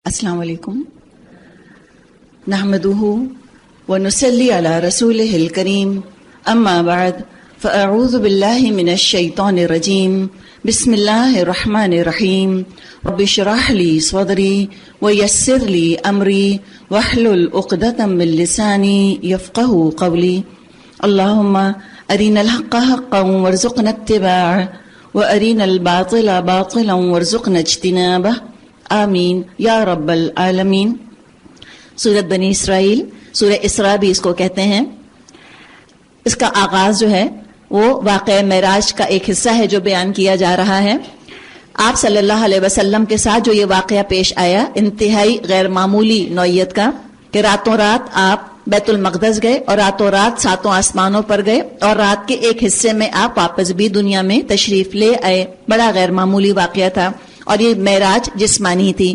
السلام علیکم نحمده ونصلي على رسوله الكريم اما بعد فاعوذ بالله من الشيطان الرجيم بسم الله الرحمن الرحيم رب اشرح لي صدري ويسر لي امري واحلل عقدة من لساني يفقهوا قولي اللهم ارنا الحق حقا وارزقنا اتباعه وارنا الباطل باطلا وارزقنا اجتنابه آمین یا رب العالمین۔ سورۃ بنی اسرائیل، سورہ اسراء بھی اس کو کہتے ہیں۔ اس کا آغاز جو ہے وہ واقعہ معراج کا ایک حصہ ہے جو بیان کیا جا رہا ہے۔ آپ صلی اللہ علیہ وسلم کے ساتھ جو یہ واقعہ پیش آیا انتہائی غیر معمولی نوعیت کا، کہ راتوں رات آپ بیت المقدس گئے اور راتوں رات ساتوں آسمانوں پر گئے اور رات کے ایک حصے میں آپ واپس بھی دنیا میں تشریف لے آئے۔ بڑا غیر معمولی واقعہ تھا، اور یہ معراج جسمانی تھی،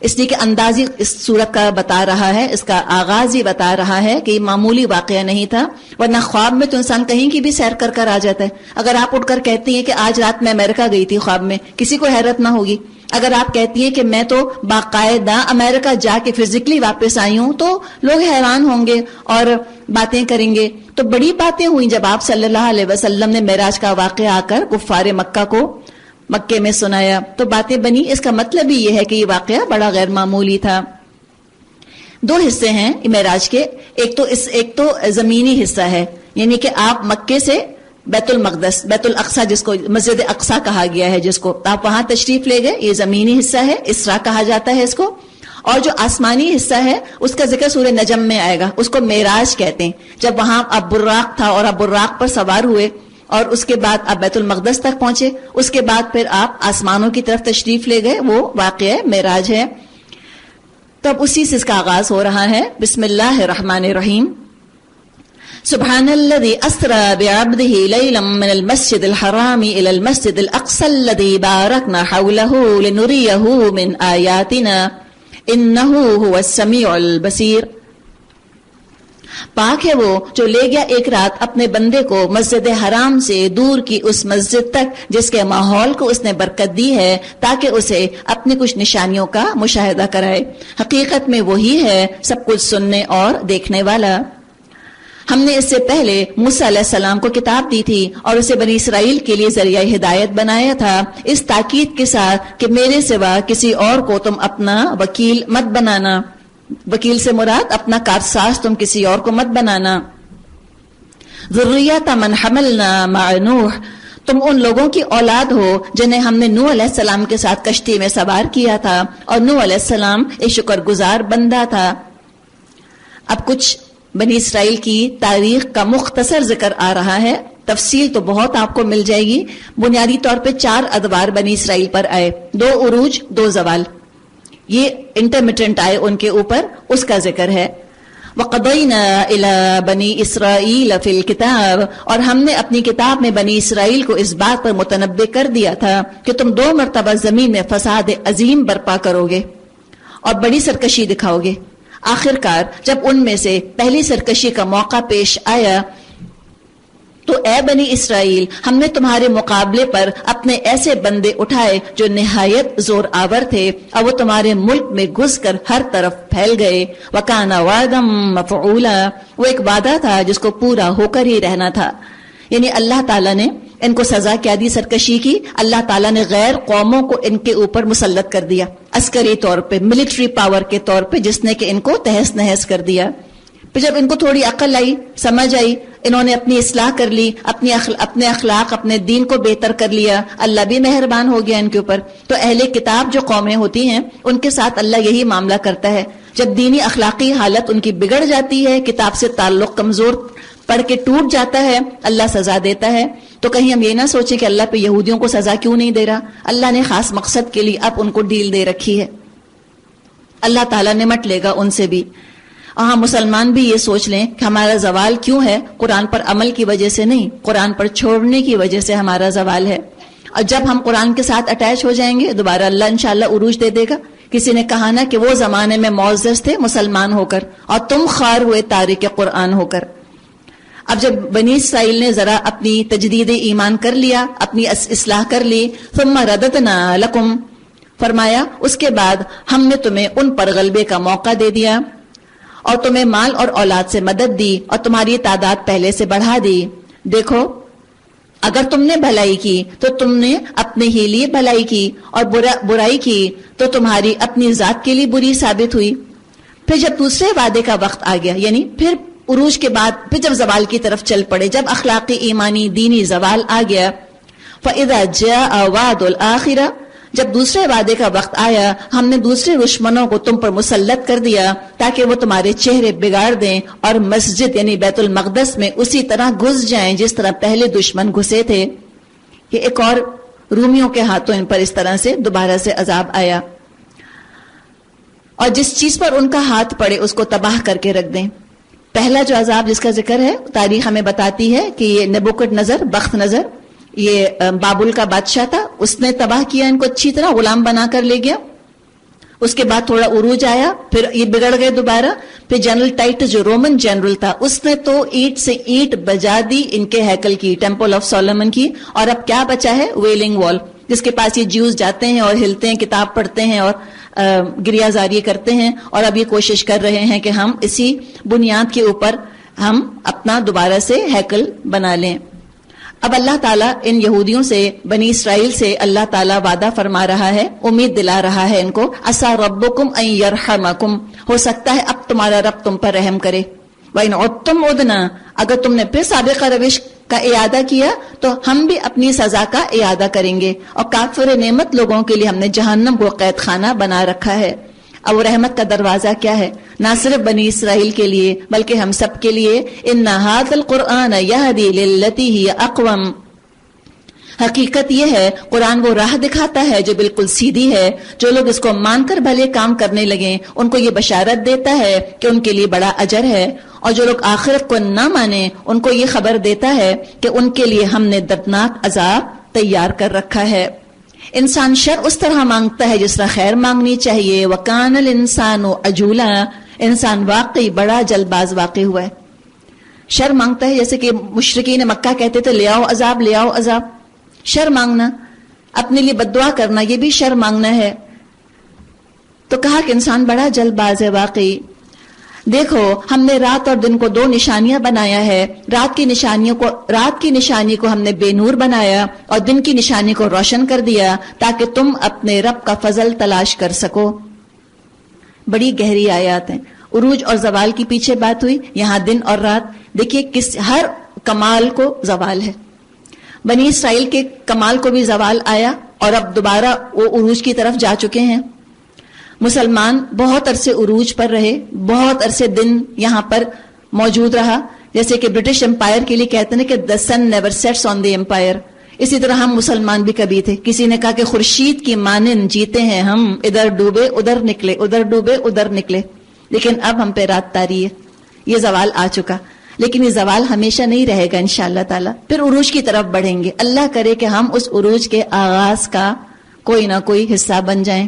اس لیے کہ انداز ہی اس صورت کا بتا رہا ہے، اس کا آغاز ہی بتا رہا ہے کہ یہ معمولی واقعہ نہیں تھا، ورنہ خواب میں تو انسان کہیں کی بھی سیر کر کر آ جاتا ہے۔ اگر آپ اٹھ کر کہتی ہیں کہ آج رات میں امریکہ گئی تھی خواب میں، کسی کو حیرت نہ ہوگی۔ اگر آپ کہتی ہیں کہ میں تو باقاعدہ امریکہ جا کے فزیکلی واپس آئی ہوں، تو لوگ حیران ہوں گے اور باتیں کریں گے۔ تو بڑی باتیں ہوئیں جب آپ صلی اللہ علیہ وسلم نے معراج کا واقعہ آ کر کفار مکہ کو مکے میں سنایا، تو باتیں بنی۔ اس کا مطلب ہی یہ ہے کہ یہ واقعہ بڑا غیر معمولی تھا۔ دو حصے ہیں معراج کے، ایک تو زمینی حصہ ہے، یعنی کہ آپ مکے سے بیت المقدس، بیت الاقصی جس کو مسجد اقصی کہا گیا ہے، جس کو آپ وہاں تشریف لے گئے، یہ زمینی حصہ ہے، اسراء کہا جاتا ہے اس کو۔ اور جو آسمانی حصہ ہے اس کا ذکر سورہ نجم میں آئے گا، اس کو معراج کہتے ہیں۔ جب وہاں اب براق تھا اور اب براق پر سوار ہوئے اور اس کے بعد آپ بیت المقدس تک پہنچے، اس کے بعد پھر آپ آسمانوں کی طرف تشریف لے گئے، وہ واقعہ معراج ہے۔ تو اب اسی سے اس کا آغاز ہو رہا ہے۔ بسم اللہ الرحمن الرحیم۔ سبحان الذي اسرى بعبده ليلا من المسجد الحرام الى المسجد الاقصى الذي باركنا حوله لنريه من آياتنا انه هو السميع البصير۔ پاک ہے وہ جو لے گیا ایک رات اپنے بندے کو مسجد حرام سے دور کی اس مسجد تک جس کے ماحول کو اس نے برکت دی ہے تاکہ اسے اپنی کچھ نشانیوں کا مشاہدہ کرائے۔ حقیقت میں وہی ہے سب کچھ سننے اور دیکھنے والا۔ ہم نے اس سے پہلے موسیٰ علیہ السلام کو کتاب دی تھی اور اسے بنی اسرائیل کے لیے ذریعہ ہدایت بنایا تھا، اس تاکید کے ساتھ کہ میرے سوا کسی اور کو تم اپنا وکیل مت بنانا۔ وکیل سے مراد اپنا کارساز تم کسی اور کو مت بنانا۔ ذریۃ من حملنا مع نوح، تم ان لوگوں کی اولاد ہو جنہیں ہم نے نوح علیہ السلام کے ساتھ کشتی میں سوار کیا تھا، اور نوح علیہ السلام ایک شکر گزار بندہ تھا۔ اب کچھ بنی اسرائیل کی تاریخ کا مختصر ذکر آ رہا ہے، تفصیل تو بہت آپ کو مل جائے گی۔ بنیادی طور پہ 4 ادوار بنی اسرائیل پر آئے، 2 عروج 2 زوال، یہ انٹرمیٹنٹ آئے ان کے اوپر، اس کا ذکر ہے۔ وَقَضَيْنَا إِلَى بَنِي إِسْرَائِيلَ فِي الْكِتَابِ، اور ہم نے اپنی کتاب میں بنی اسرائیل کو اس بات پر متنبع کر دیا تھا کہ تم 2 مرتبہ زمین میں فساد عظیم برپا کرو گے اور بڑی سرکشی دکھاؤ گے۔ آخر کار جب ان میں سے پہلی سرکشی کا موقع پیش آیا تو اے بنی اسرائیل، ہم نے تمہارے مقابلے پر اپنے ایسے بندے اٹھائے جو نہایت زور آور تھے، اور وہ تمہارے ملک میں گھس کر ہر طرف پھیل گئے۔ وَكَانَ وَعْدًا مَفْعُولًا، وہ ایک وعدہ تھا جس کو پورا ہو کر ہی رہنا تھا۔ یعنی اللہ تعالیٰ نے ان کو سزا کیا دی سرکشی کی، اللہ تعالیٰ نے غیر قوموں کو ان کے اوپر مسلط کر دیا عسکری طور پہ، ملٹری پاور کے طور پہ، جس نے کہ ان کو تہس نہس کر دیا۔ پھر جب ان کو تھوڑی عقل آئی، سمجھ آئی، انہوں نے اپنی اصلاح کر لی، اپنے اخلاق، اپنے دین کو بہتر کر لیا، اللہ بھی مہربان ہو گیا ان کے اوپر۔ تو اہل کتاب جو قومیں ہوتی ہیں ان کے ساتھ اللہ یہی معاملہ کرتا ہے، جب دینی اخلاقی حالت ان کی بگڑ جاتی ہے، کتاب سے تعلق کمزور پڑھ کے ٹوٹ جاتا ہے، اللہ سزا دیتا ہے۔ تو کہیں ہم یہ نہ سوچیں کہ اللہ پہ یہودیوں کو سزا کیوں نہیں دے رہا، اللہ نے خاص مقصد کے لیے اب ان کو ڈیل دے رکھی ہے، اللہ تعالیٰ نمٹ لے گا ان سے بھی۔ ہاں مسلمان بھی یہ سوچ لیں کہ ہمارا زوال کیوں ہے، قرآن پر عمل کی وجہ سے نہیں، قرآن پر چھوڑنے کی وجہ سے ہمارا زوال ہے۔ اور جب ہم قرآن کے ساتھ اٹیچ ہو جائیں گے دوبارہ اللہ انشاءاللہ عروج دے دے گا۔ کسی نے کہا نا کہ وہ زمانے میں معزز تھے مسلمان ہو کر اور تم خوار ہوئے تارک قرآن ہو کر۔ اب جب بنی اسرائیل نے ذرا اپنی تجدید ایمان کر لیا، اپنی اصلاح کر لی، ثم رددنا لکم، فرمایا اس کے بعد ہم نے تمہیں ان پر غلبے کا موقع دے دیا اور تمہیں مال اور اولاد سے مدد دی اور تمہاری تعداد پہلے سے بڑھا دی. دیکھو اگر تم نے بھلائی کی تو تم نے اپنے ہی لیے بھلائی کی اور برائی کی تو تمہاری اپنی ذات کے لیے بری ثابت ہوئی. پھر جب دوسرے وعدے کا وقت آ گیا، یعنی پھر عروج کے بعد پھر جب زوال کی طرف چل پڑے، جب اخلاقی ایمانی دینی زوال آ گیا، فَإِذَا جَاءَ وَعْدُ الْآخِرَةِ، جب دوسرے وعدے کا وقت آیا ہم نے دوسرے دشمنوں کو تم پر مسلط کر دیا تاکہ وہ تمہارے چہرے بگاڑ دیں اور مسجد یعنی بیت المقدس میں اسی طرح گھس جائیں جس طرح پہلے دشمن گھسے تھے. یہ ایک اور رومیوں کے ہاتھوں ان پر اس طرح سے دوبارہ سے عذاب آیا، اور جس چیز پر ان کا ہاتھ پڑے اس کو تباہ کر کے رکھ دیں. پہلا جو عذاب جس کا ذکر ہے تاریخ ہمیں بتاتی ہے کہ یہ نبوکڈ نظر، بخت نظر، یہ بابل کا بادشاہ تھا، اس نے تباہ کیا ان کو، اچھی طرح غلام بنا کر لے گیا. اس کے بعد تھوڑا عروج آیا، پھر یہ بگڑ گئے دوبارہ. پھر جنرل ٹائٹس جو رومن جنرل تھا اس نے تو اینٹ سے اینٹ بجا دی ان کے ہیکل کی، ٹیمپل آف سولومن کی. اور اب کیا بچا ہے؟ ویلنگ وال، جس کے پاس یہ جیوز جاتے ہیں اور ہلتے ہیں، کتاب پڑھتے ہیں اور گریہ زاری کرتے ہیں، اور اب یہ کوشش کر رہے ہیں کہ ہم اسی بنیاد کے اوپر ہم اپنا دوبارہ سے ہیکل بنا لیں. اب اللہ تعالیٰ ان یہودیوں سے، بنی اسرائیل سے اللہ تعالیٰ وعدہ فرما رہا ہے، امید دلا رہا ہے ان کو، عسیٰ ربکم ان یرحمکم، ہو سکتا ہے اب تمہارا رب تم پر رحم کرے. وَإِنْ عُدْتُمْ عُدْنَا، اگر تم نے پھر سابقہ روش کا اعادہ کیا تو ہم بھی اپنی سزا کا اعادہ کریں گے. اور کافر نعمت لوگوں کے لیے ہم نے جہنم کو قید خانہ بنا رکھا ہے. اب وہ رحمت کا دروازہ کیا ہے؟ نہ صرف بنی اسرائیل کے لیے بلکہ ہم سب کے لیے. ان ھذا القرآن یہدی للتی ہی اقوم، حقیقت یہ ہے قرآن وہ راہ دکھاتا ہے جو بالکل سیدھی ہے. جو لوگ اس کو مان کر بھلے کام کرنے لگیں ان کو یہ بشارت دیتا ہے کہ ان کے لیے بڑا اجر ہے، اور جو لوگ آخرت کو نہ مانیں ان کو یہ خبر دیتا ہے کہ ان کے لیے ہم نے دردناک عذاب تیار کر رکھا ہے. انسان شر اس طرح مانگتا ہے جس طرح خیر مانگنی چاہیے. وَكَانَ الْإِنسَانُ عَجُولًا، انسان واقعی بڑا جلد باز واقع ہوا ہے. شر مانگتا ہے جیسے کہ مشرکین مکہ کہتے تھے لے آؤ عذاب، لے آؤ عذاب. شر مانگنا، اپنے لیے بد دعا کرنا، یہ بھی شر مانگنا ہے. تو کہا کہ انسان بڑا جلد باز ہے واقعی. دیکھو ہم نے رات اور دن کو دو نشانیاں بنایا ہے. رات کی نشانی کو ہم نے بے نور بنایا اور دن کی نشانی کو روشن کر دیا تاکہ تم اپنے رب کا فضل تلاش کر سکو. بڑی گہری آیات ہیں. عروج اور زوال کی پیچھے بات ہوئی، یہاں دن اور رات. دیکھیے ہر کمال کو زوال ہے. بنی اسرائیل کے کمال کو بھی زوال آیا اور اب دوبارہ وہ عروج کی طرف جا چکے ہیں. مسلمان بہت عرصے عروج پر رہے، بہت عرصے دن یہاں پر موجود رہا. جیسے کہ برٹش امپائر کے لیے کہتے ہیں کہ the sun never sets on the empire. اسی طرح ہم مسلمان بھی کبھی تھے. کسی نے کہا کہ خورشید کی مانند جیتے ہیں ہم، ادھر ڈوبے ادھر نکلے، ادھر ڈوبے ادھر نکلے. لیکن اب ہم پہ رات تاری ہے، یہ زوال آ چکا. لیکن یہ زوال ہمیشہ نہیں رہے گا انشاءاللہ تعالی. پھر عروج کی طرف بڑھیں گے. اللہ کرے کہ ہم اس عروج کے آغاز کا کوئی نہ کوئی حصہ بن جائیں،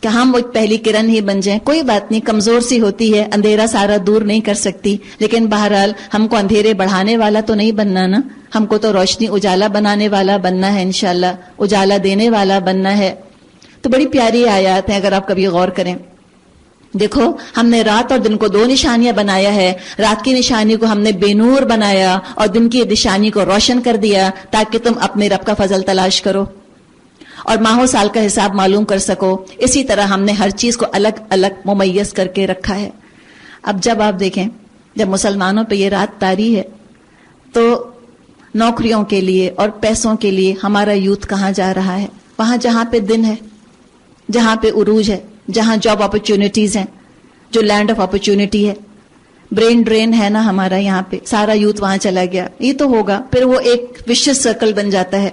کہ ہم وہ پہلی کرن ہی بن جائیں. کوئی بات نہیں، کمزور سی ہوتی ہے، اندھیرا سارا دور نہیں کر سکتی، لیکن بہرحال ہم کو اندھیرے بڑھانے والا تو نہیں بننا نا. ہم کو تو روشنی اجالا بنانے والا بننا ہے انشاءاللہ، اجالا دینے والا بننا ہے. تو بڑی پیاری آیات ہیں اگر آپ کبھی غور کریں. دیکھو ہم نے رات اور دن کو دو نشانیاں بنایا ہے. رات کی نشانی کو ہم نے بے نور بنایا اور دن کی نشانی کو روشن کر دیا تاکہ تم اپنے رب کا فضل تلاش کرو اور ماہ و سال کا حساب معلوم کر سکو. اسی طرح ہم نے ہر چیز کو الگ الگ ممیز کر کے رکھا ہے. اب جب آپ دیکھیں جب مسلمانوں پہ یہ رات طاری ہے تو نوکریوں کے لیے اور پیسوں کے لیے ہمارا یوتھ کہاں جا رہا ہے؟ وہاں جہاں پہ دن ہے، جہاں پہ عروج ہے، جہاں جاب اپرچونٹیز ہیں، جو لینڈ آف اپرچونٹی ہے. برین ڈرین ہے نا ہمارا یہاں پہ، سارا یوتھ وہاں چلا گیا. یہ تو ہوگا، پھر وہ ایک وشیس سرکل بن جاتا ہے.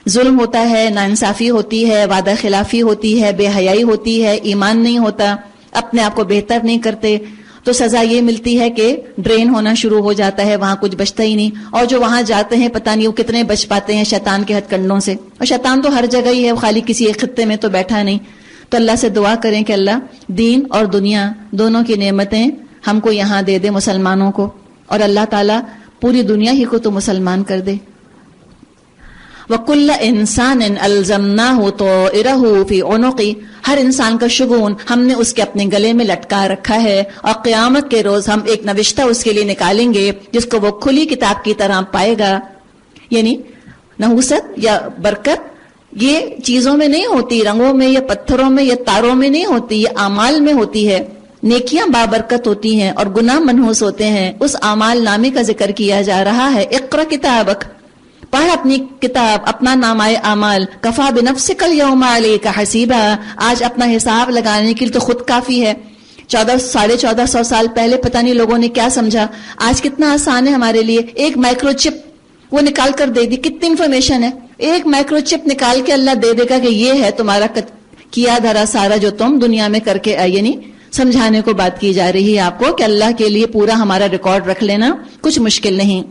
ظلم ہوتا ہے، ناانصافی ہوتی ہے، وعدہ خلافی ہوتی ہے، بے حیائی ہوتی ہے، ایمان نہیں ہوتا، اپنے آپ کو بہتر نہیں کرتے. تو سزا یہ ملتی ہے کہ ڈرین ہونا شروع ہو جاتا ہے، وہاں کچھ بچتا ہی نہیں. اور جو وہاں جاتے ہیں پتہ نہیں وہ کتنے بچ پاتے ہیں شیطان کے ہتھ کنڈوں سے. اور شیطان تو ہر جگہ ہی ہے، خالی کسی ایک خطے میں تو بیٹھا نہیں. تو اللہ سے دعا کریں کہ اللہ دین اور دنیا دونوں کی نعمتیں ہم کو یہاں دے دے مسلمانوں کو، اور اللہ تعالیٰ پوری دنیا ہی کو تو مسلمان کر دے. وَكُلَّ إِنسَانٍ أَلْزَمْنَاهُ طَائِرَهُ فِي عُنُقِهِ، ہر انسان کا شگون ہم نے اس کے اپنے گلے میں لٹکا رکھا ہے، اور قیامت کے روز ہم ایک نوشتہ اس کے لیے نکالیں گے جس کو وہ کھلی کتاب کی طرح پائے گا. یعنی نحوست یا برکت یہ چیزوں میں نہیں ہوتی، رنگوں میں یا پتھروں میں یا تاروں میں نہیں ہوتی، یہ اعمال میں ہوتی ہے. نیکیاں بابرکت ہوتی ہیں اور گناہ منحوس ہوتے ہیں. اس اعمال نامے کا ذکر کیا جا رہا ہے. اقرا کتابک، پڑھ اپنی کتاب، اپنا نامہ اعمال. کفا بنفسک الیوم علیک حسیبا، آج اپنا حساب لگانے کے لیے تو خود کافی ہے. 1400 سال پہلے پتہ نہیں لوگوں نے کیا سمجھا، آج کتنا آسان ہے ہمارے لیے. ایک مائکرو چپ وہ نکال کر دے دی، کتنی انفارمیشن ہے. ایک مائکرو چپ نکال کے اللہ دے دے گا کہ یہ ہے تمہارا کیا دھرا سارا جو تم دنیا میں کر کے آئے. یعنی سمجھانے کو بات کی جا رہی ہے آپ کو کہ اللہ کے لیے پورا ہمارا ریکارڈ رکھ لینا کچھ مشکل نہیں.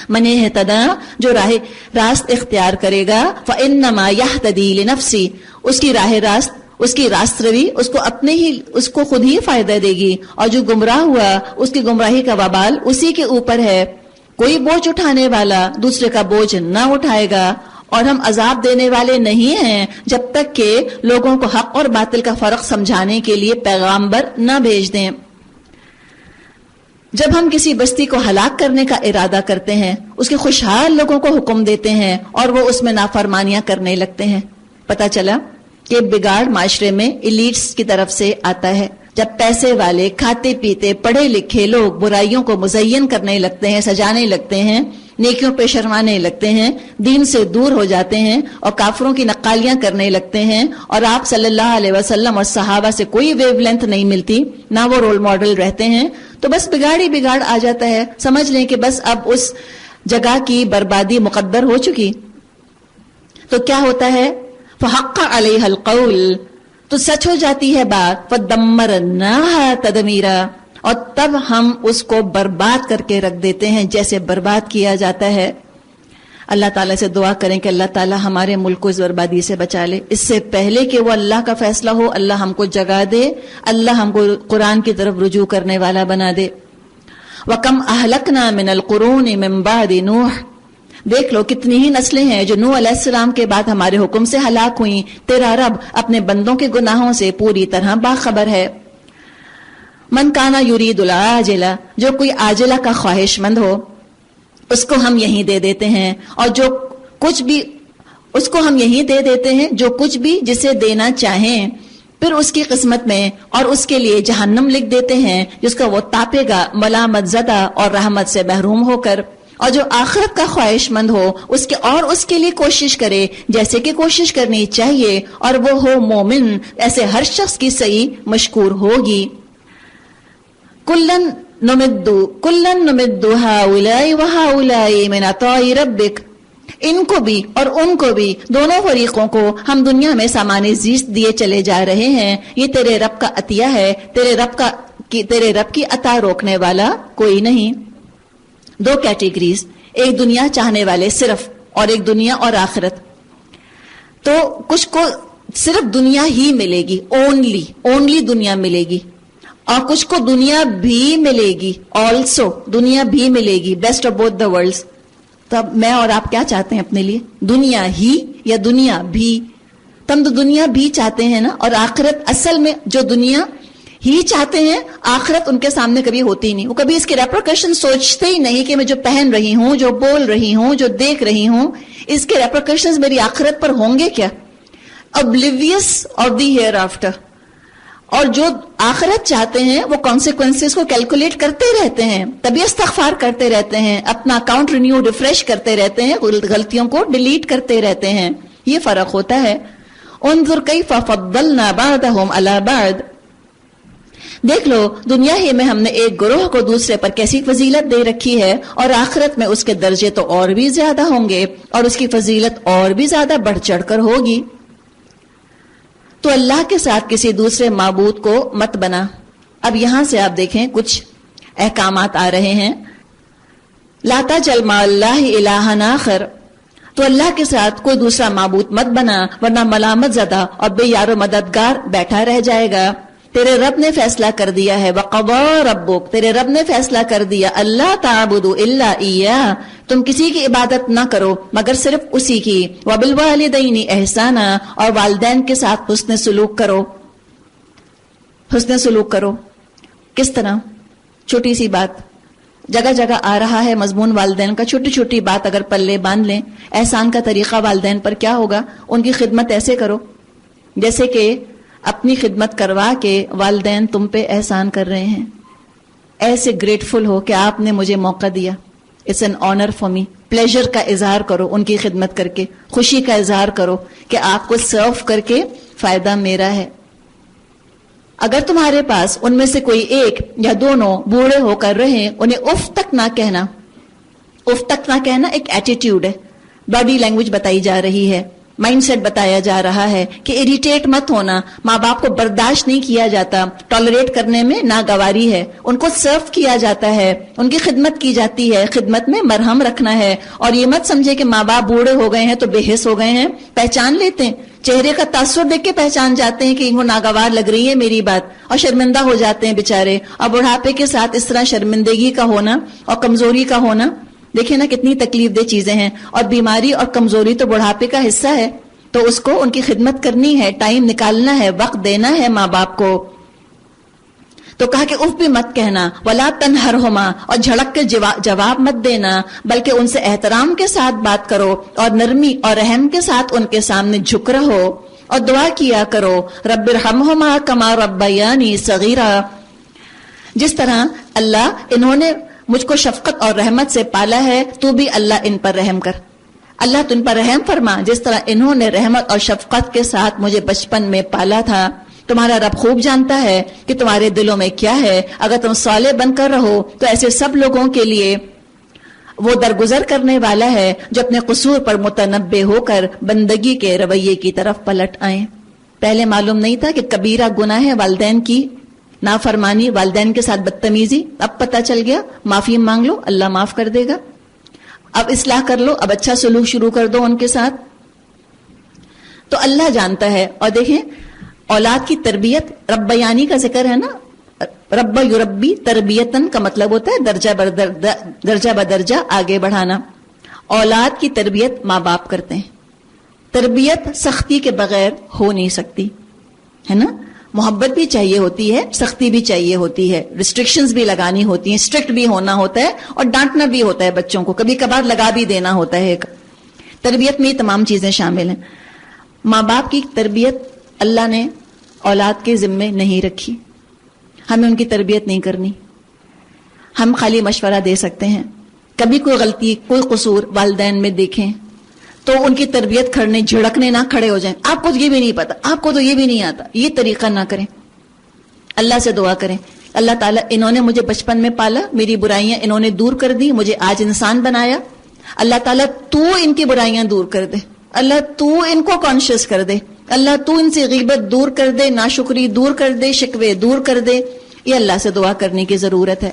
من اہتدی، جو راہ راست اختیار کرے گا، فإنما یہتدی لنفسی، اس کی راہ راست، اس کی راست روی اس کو اپنے ہی، اس کو خود ہی فائدہ دے گی. اور جو گمراہ ہوا اس کی گمراہی کا وبال اسی کے اوپر ہے. کوئی بوجھ اٹھانے والا دوسرے کا بوجھ نہ اٹھائے گا، اور ہم عذاب دینے والے نہیں ہیں جب تک کہ لوگوں کو حق اور باطل کا فرق سمجھانے کے لیے پیغامبر نہ بھیج دیں. جب ہم کسی بستی کو ہلاک کرنے کا ارادہ کرتے ہیں، اس کے خوشحال لوگوں کو حکم دیتے ہیں اور وہ اس میں نافرمانیاں کرنے لگتے ہیں. پتہ چلا کہ بگاڑ معاشرے میں ایلیٹس کی طرف سے آتا ہے. جب پیسے والے، کھاتے پیتے، پڑھے لکھے لوگ برائیوں کو مزین کرنے لگتے ہیں، سجانے لگتے ہیں، نیکیوں پہ شرمانے لگتے ہیں، دین سے دور ہو جاتے ہیں اور کافروں کی نقالیاں کرنے لگتے ہیں، اور آپ صلی اللہ علیہ وسلم اور صحابہ سے کوئی ویو لینتھ نہیں ملتی، نہ وہ رول ماڈل رہتے ہیں، تو بس بگاڑ ہی بگاڑ آ جاتا ہے. سمجھ لیں کہ بس اب اس جگہ کی بربادی مقدر ہو چکی. تو کیا ہوتا ہے؟ فحق علیہ القول، تو سچ ہو جاتی ہے بات. فدمرناها تدمیرا، اور تب ہم اس کو برباد کر کے رکھ دیتے ہیں جیسے برباد کیا جاتا ہے. اللہ تعالیٰ سے دعا کریں کہ اللہ تعالیٰ ہمارے ملک کو اس بربادی سے بچا لے. اس سے پہلے کہ وہ اللہ کا فیصلہ ہو، اللہ ہم کو جگا دے، اللہ ہم کو قرآن کی طرف رجوع کرنے والا بنا دے. وَكَمْ أَهْلَكْنَا مِنَ الْقُرُونِ مِنْ بَعْدِ نُوحٍ، دیکھ لو کتنی ہی نسلیں ہیں جو نوح علیہ السلام کے بعد ہمارے حکم سے ہلاک ہوئیں. تیرا رب اپنے بندوں کے گناہوں سے پوری طرح باخبر ہے. من کانا یرید العاجلہ، جو کوئی عاجلہ کا خواہش مند ہو اس کو ہم یہیں دے دیتے ہیں، اور جو کچھ بھی اس کو ہم یہیں دے دیتے ہیں جو کچھ بھی جسے دینا چاہیں، پھر اس کی قسمت میں اور اس کے لیے جہنم لکھ دیتے ہیں جس کا وہ تاپے گا ملامت زدہ اور رحمت سے محروم ہو کر. اور جو آخرت کا خواہش مند ہو اس کے لیے کوشش کرے جیسے کہ کوشش کرنی چاہیے، اور وہ ہو مومن، ایسے ہر شخص کی صحیح مشکور ہوگی. کلن نمد ہؤلاء وہؤلاء من عطاء ربک، ان کو بھی اور ان کو بھی، دونوں فریقوں کو ہم دنیا میں سامان زیست دیے چلے جا رہے ہیں. یہ تیرے رب کا عطیہ ہے، تیرے رب کی عطا روکنے والا کوئی نہیں. دو کیٹیگریز، ایک دنیا چاہنے والے صرف، اور ایک دنیا اور آخرت. تو کچھ کو صرف دنیا ہی ملے گی، اونلی دنیا ملے گی، اور کچھ کو دنیا بھی ملے گی، آلسو دنیا بھی ملے گی، best of both the world's. تب میں اور آپ کیا چاہتے ہیں اپنے لیے؟ دنیا ہی یا دنیا بھی؟ تم تو دنیا بھی چاہتے ہیں نا. اور آخرت، اصل میں جو دنیا ہی چاہتے ہیں، آخرت ان کے سامنے کبھی ہوتی ہی نہیں. وہ کبھی اس کے ریپرکشن سوچتے ہی نہیں کہ میں جو پہن رہی ہوں، جو بول رہی ہوں، جو دیکھ رہی ہوں، اس کے ریپرکشنز میری آخرت پر ہوں گے کیا؟ oblivious of the hereafter. اور جو آخرت چاہتے ہیں وہ کانسیکوینسز کو کیلکولیٹ کرتے رہتے ہیں، تبھی استغفار کرتے رہتے ہیں، اپنا اکاؤنٹ رینیو ریفریش کرتے رہتے ہیں، غلطیوں کو ڈیلیٹ کرتے رہتے ہیں. یہ فرق ہوتا ہے. انظر کیف فضلنا بعضهم على بعض، دیکھ لو دنیا ہی میں ہم نے ایک گروہ کو دوسرے پر کیسی فضیلت دے رکھی ہے، اور آخرت میں اس کے درجے تو اور بھی زیادہ ہوں گے اور اس کی فضیلت اور بھی زیادہ بڑھ چڑھ کر ہوگی. تو اللہ کے ساتھ کسی دوسرے معبود کو مت بنا. اب یہاں سے آپ دیکھیں کچھ احکامات آ رہے ہیں. لا تجعل مع اللہ الہا آخر، تو اللہ کے ساتھ کوئی دوسرا معبود مت بنا ورنہ ملامت زدہ اور بے یار و مددگار بیٹھا رہ جائے گا. تیرے رب نے فیصلہ کر دیا ہے، وَقَضَىٰ رَبُّكَ، تیرے رب نے فیصلہ کر دیا، اللہ تعبدوا الا ایاہ، تم کسی کی عبادت نہ کرو مگر صرف اسی کی، وَبِالْوَالِدَيْنِ احسانا، اور والدین کے ساتھ حسن سلوک کرو. حسن سلوک کرو کس طرح؟ چھوٹی سی بات، جگہ جگہ آ رہا ہے مضمون والدین کا، چھوٹی چھوٹی بات اگر پلے باندھ لیں. احسان کا طریقہ والدین پر کیا ہوگا؟ ان کی خدمت ایسے کرو جیسے کہ اپنی خدمت کروا کے والدین تم پہ احسان کر رہے ہیں. ایسے گریٹفل ہو کہ آپ نے مجھے موقع دیا، it's an honour for me. Pleasure کا اظہار کرو ان کی خدمت کر کے، خوشی کا اظہار کرو کہ آپ کو سرو کر کے فائدہ میرا ہے. اگر تمہارے پاس ان میں سے کوئی ایک یا دونوں بوڑھے ہو کر رہے، انہیں اف تک نہ کہنا. اف تک نہ کہنا ایک ایٹیٹیوڈ ہے، باڈی لینگویج بتائی جا رہی ہے، مائنڈ سیٹ بتایا جا رہا ہے کہ اریٹیٹ مت ہونا. ماں باپ کو برداشت نہیں کیا جاتا، ٹالریٹ کرنے میں ناگواری ہے. ان کو سرو کیا جاتا ہے، ان کی خدمت کی جاتی ہے، خدمت میں مرہم رکھنا ہے. اور یہ مت سمجھے کہ ماں باپ بوڑھے ہو گئے ہیں تو بے حس ہو گئے ہیں. پہچان لیتے ہیں، چہرے کا تاثر دیکھ کے پہچان جاتے ہیں کہ ان کو ناگوار لگ رہی ہے میری بات، اور شرمندہ ہو جاتے ہیں بےچارے. اور بڑھاپے کے ساتھ اس طرح شرمندگی کا ہونا اور کمزوری کا ہونا، دیکھیں نا کتنی تکلیف دہ چیزیں ہیں. اور بیماری اور کمزوری تو بڑھاپے کا حصہ ہے، تو اس کو ان کی خدمت کرنی ہے، ٹائم نکالنا ہے، وقت دینا ہے ماں باپ کو. تو کہا کہ اف بھی مت کہنا، ولا تنہرہما، اور جھڑک کے جواب مت دینا، بلکہ ان سے احترام کے ساتھ بات کرو اور نرمی اور رحم کے ساتھ ان کے سامنے جھک رہو اور دعا کیا کرو. رب ارحمہما کما ربیانی صغیرا، جس طرح اللہ انہوں نے مجھ کو شفقت اور رحمت سے پالا ہے، تو بھی اللہ ان پر رحم کر. اللہ تم پر رحم فرما جس طرح انہوں نے رحمت اور شفقت کے ساتھ مجھے بچپن میں پالا تھا. تمہارا رب خوب جانتا ہے کہ تمہارے دلوں میں کیا ہے. اگر تم صالح بن کر رہو تو ایسے سب لوگوں کے لیے وہ درگزر کرنے والا ہے جو اپنے قصور پر متنبہ ہو کر بندگی کے رویے کی طرف پلٹ آئیں. پہلے معلوم نہیں تھا کہ کبیرہ گناہ ہے والدین کی نافرمانی، والدین کے ساتھ بدتمیزی. اب پتہ چل گیا، معافی مانگ لو، اللہ معاف کر دے گا. اب اصلاح کر لو، اب اچھا سلوک شروع کر دو ان کے ساتھ. تو اللہ جانتا ہے. اور دیکھیں اولاد کی تربیت، ربیانی کا ذکر ہے نا، رب یربی تربیتن کا مطلب ہوتا ہے درجہ بدرجہ آگے بڑھانا. اولاد کی تربیت ماں باپ کرتے ہیں. تربیت سختی کے بغیر ہو نہیں سکتی، ہے نا. محبت بھی چاہیے ہوتی ہے، سختی بھی چاہیے ہوتی ہے، ریسٹرکشنز بھی لگانی ہوتی ہیں، اسٹرکٹ بھی ہونا ہوتا ہے اور ڈانٹنا بھی ہوتا ہے بچوں کو، کبھی کبھار لگا بھی دینا ہوتا ہے. تربیت میں یہ تمام چیزیں شامل ہیں. ماں باپ کی تربیت اللہ نے اولاد کے ذمے نہیں رکھی. ہمیں ان کی تربیت نہیں کرنی، ہم خالی مشورہ دے سکتے ہیں. کبھی کوئی غلطی، کوئی قصور والدین میں دیکھیں تو ان کی تربیت کرنے، جھڑکنے نہ کھڑے ہو جائیں. آپ کو تو یہ بھی نہیں پتا، آپ کو تو یہ بھی نہیں آتا، یہ طریقہ نہ کریں. اللہ سے دعا کریں، اللہ تعالیٰ انہوں نے مجھے بچپن میں پالا، میری برائیاں انہوں نے دور کر دی، مجھے آج انسان بنایا. اللہ تعالیٰ تو ان کی برائیاں دور کر دے، اللہ تو ان کو کانشیس کر دے، اللہ تو ان سے غیبت دور کر دے، ناشکری دور کر دے، شکوے دور کر دے. یہ اللہ سے دعا کرنے کی ضرورت ہے.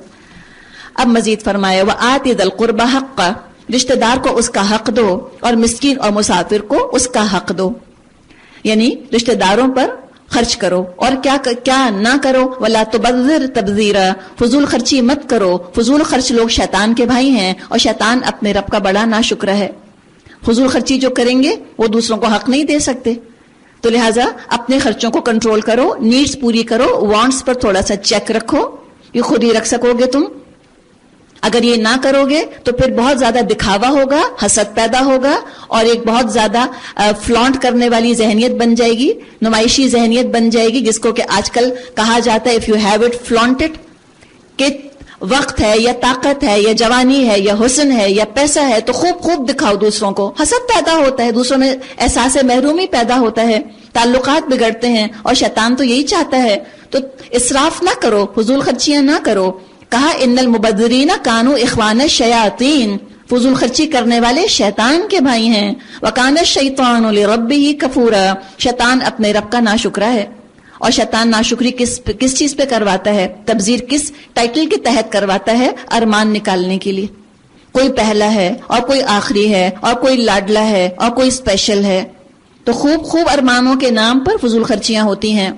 اب مزید فرمایا وَآتِ ذَا الْقُرْبَى حَقَّهُ، رشتہ دار کو اس کا حق دو اور مسکین اور مسافر کو اس کا حق دو. یعنی رشتہ داروں پر خرچ کرو اور کیا نہ کرو. وَلَا تُبَذِّرْ تَبْذِيرًا، فضول خرچی مت کرو. فضول خرچ لوگ شیطان کے بھائی ہیں اور شیطان اپنے رب کا بڑا ناشکرا ہے. فضول خرچی جو کریں گے وہ دوسروں کو حق نہیں دے سکتے. تو لہٰذا اپنے خرچوں کو کنٹرول کرو، نیڈز پوری کرو، وانٹس پر تھوڑا سا چیک رکھو. یہ خود ہی رکھ سکو گے تم. اگر یہ نہ کرو گے تو پھر بہت زیادہ دکھاوا ہوگا، حسد پیدا ہوگا اور ایک بہت زیادہ فلانٹ کرنے والی ذہنیت بن جائے گی، نمائشی ذہنیت بن جائے گی، جس کو کہ آج کل کہا جاتا ہے if you have it flaunt it, کہ وقت ہے یا طاقت ہے یا جوانی ہے یا حسن ہے یا پیسہ ہے تو خوب خوب دکھاؤ دوسروں کو. حسد پیدا ہوتا ہے، دوسروں میں احساس محرومی پیدا ہوتا ہے، تعلقات بگڑتے ہیں اور شیطان تو یہی چاہتا ہے. تو اسراف نہ کرو، فضول خرچیاں نہ کرو. کہا ان المبذرین کانوا اخوان الشیاطین، فضول خرچی کرنے والے شیطان کے بھائی ہیں. وکان الشیطان لربہ کفورا، شیطان اپنے رب کا ناشکرا ہے. اور شیطان ناشکری کس چیز پہ کرواتا ہے؟ تبذیر کس ٹائٹل کے تحت کرواتا ہے؟ ارمان نکالنے کے لیے. کوئی پہلا ہے اور کوئی آخری ہے اور کوئی لاڈلا ہے اور کوئی اسپیشل ہے. تو خوب خوب ارمانوں کے نام پر فضول خرچیاں ہوتی ہیں.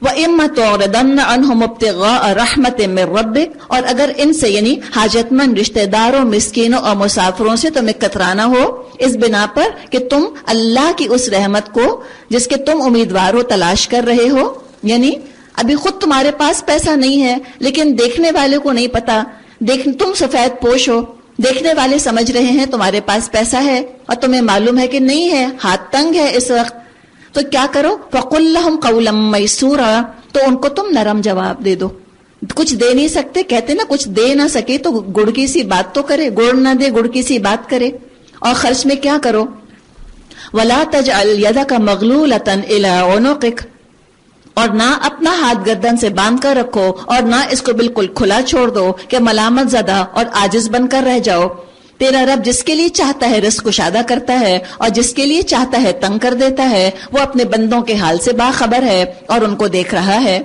وَإِمَّا تُعْرِضَنَّ عَنْهُمُ ابْتِغَاءَ رَحْمَةٍ مِّن رَّبِّكَ، اور اگر ان سے یعنی حاجت مند رشتہ داروں، مسکینوں اور مسافروں سے تمہیں کترانا ہو اس بنا پر کہ تم اللہ کی اس رحمت کو جس کے تم امیدوار ہو تلاش کر رہے ہو، یعنی ابھی خود تمہارے پاس پیسہ نہیں ہے لیکن دیکھنے والے کو نہیں پتا، تم سفید پوش ہو، دیکھنے والے سمجھ رہے ہیں تمہارے پاس پیسہ ہے اور تمہیں معلوم ہے کہ نہیں ہے، ہاتھ تنگ ہے اس وقت، تو کیا کرو؟ فَقُلْ لَهُمْ قَوْلًا مَيْسُورًا، تو ان کو تم نرم جواب دے دو. کچھ دے نہیں سکتے، کہتے نا کچھ دے نہ سکے تو گڑ کی سی بات تو کرے، گڑ نہ دے گڑ کی سی بات کرے. اور خرچ میں کیا کرو؟ وَلَا تَجْعَلْ يَدَكَ مَغْلُولَةً إِلَىٰ عُنُقِكَ، اور نہ اپنا ہاتھ گردن سے باندھ کر رکھو اور نہ اس کو بالکل کھلا چھوڑ دو کہ ملامت زدہ اور عاجز بن کر رہ جاؤ. تیرا رب جس کے لیے چاہتا ہے رزق کشادہ کرتا ہے اور جس کے لیے چاہتا ہے تنگ کر دیتا ہے، وہ اپنے بندوں کے حال سے باخبر ہے اور ان کو دیکھ رہا ہے.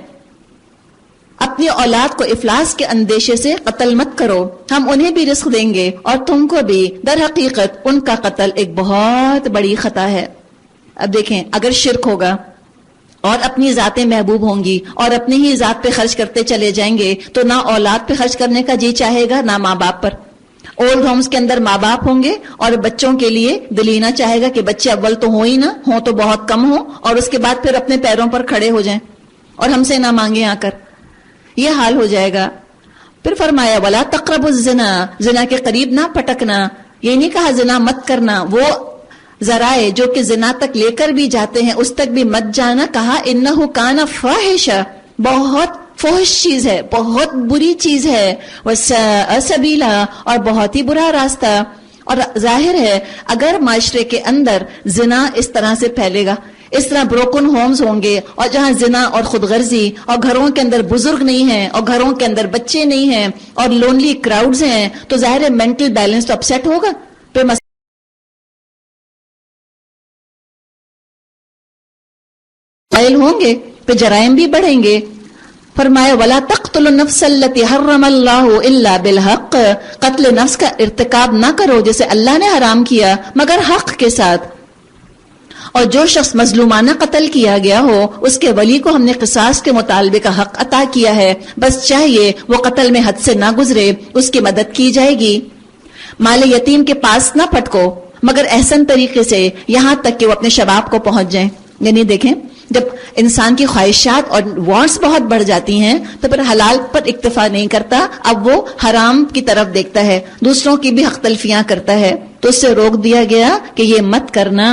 اپنی اولاد کو افلاس کے اندیشے سے قتل مت کرو، ہم انہیں بھی رزق دیں گے اور تم کو بھی. در حقیقت ان کا قتل ایک بہت بڑی خطا ہے. اب دیکھیں، اگر شرک ہوگا اور اپنی ذاتیں محبوب ہوں گی اور اپنی ہی ذات پہ خرچ کرتے چلے جائیں گے تو نہ اولاد پہ خرچ کرنے کا جی چاہے گا نہ ماں باپ پر. اولڈ ہومز کے اندر ماں باپ ہوں گے اور بچوں کے لیے دلینا چاہے گا کہ بچے اول تو ہو ہی نہ ہوں تو بہت کم ہوں اور اس کے بعد پھر اپنے پیروں پر کھڑے ہو جائیں اور ہم سے نہ مانگیں آ کر. یہ حال ہو جائے گا. پھر فرمایا وَلَا تَقْرَبُوا الزِّنَا، زنا کے قریب نہ پٹکنا. یہ نہیں کہا زنا مت کرنا، وہ ذرائع جو کہ زنا تک لے کر بھی جاتے ہیں اس تک بھی مت جانا. کہا اِنَّهُ كَانَ فَاحِشًا، بہت فحش چیز ہے، بہت بری چیز ہے. وَسَاءَ سَبِيلًا، اور بہت ہی برا راستہ. اور ظاہر ہے اگر معاشرے کے اندر زنا اس طرح سے پھیلے گا، اس طرح بروکن ہومز ہوں گے اور جہاں زنا اور خود غرضی اور گھروں کے اندر بزرگ نہیں ہیں اور گھروں کے اندر بچے نہیں ہیں اور لونلی کراؤڈز ہیں، تو ظاہر ہے مینٹل بیلنس تو اپسیٹ ہوگا. پھر مسائل ہوں گے، پھر جرائم بھی بڑھیں گے. فرمایا وَلَا تَقْتُلُوا النَّفْسَ الَّتِي حَرَّمَ اللَّهُ إِلَّا بِالْحَقِّ، قتل نفس کا ارتکاب نہ کرو جسے اللہ نے حرام کیا مگر حق کے ساتھ. اور جو شخص مظلومانہ قتل کیا گیا ہو اس کے ولی کو ہم نے قصاص کے مطالبے کا حق عطا کیا ہے، بس چاہیے وہ قتل میں حد سے نہ گزرے، اس کی مدد کی جائے گی. مال یتیم کے پاس نہ پھٹکو مگر احسن طریقے سے، یہاں تک کہ وہ اپنے شباب کو پہنچ جائیں. یعنی دیکھیں جب انسان کی خواہشات اور وانٹس بہت بڑھ جاتی ہیں تو پھر حلال پر اکتفا نہیں کرتا، اب وہ حرام کی طرف دیکھتا ہے، دوسروں کی بھی حق تلفیاں کرتا ہے. تو اس سے روک دیا گیا کہ یہ مت کرنا.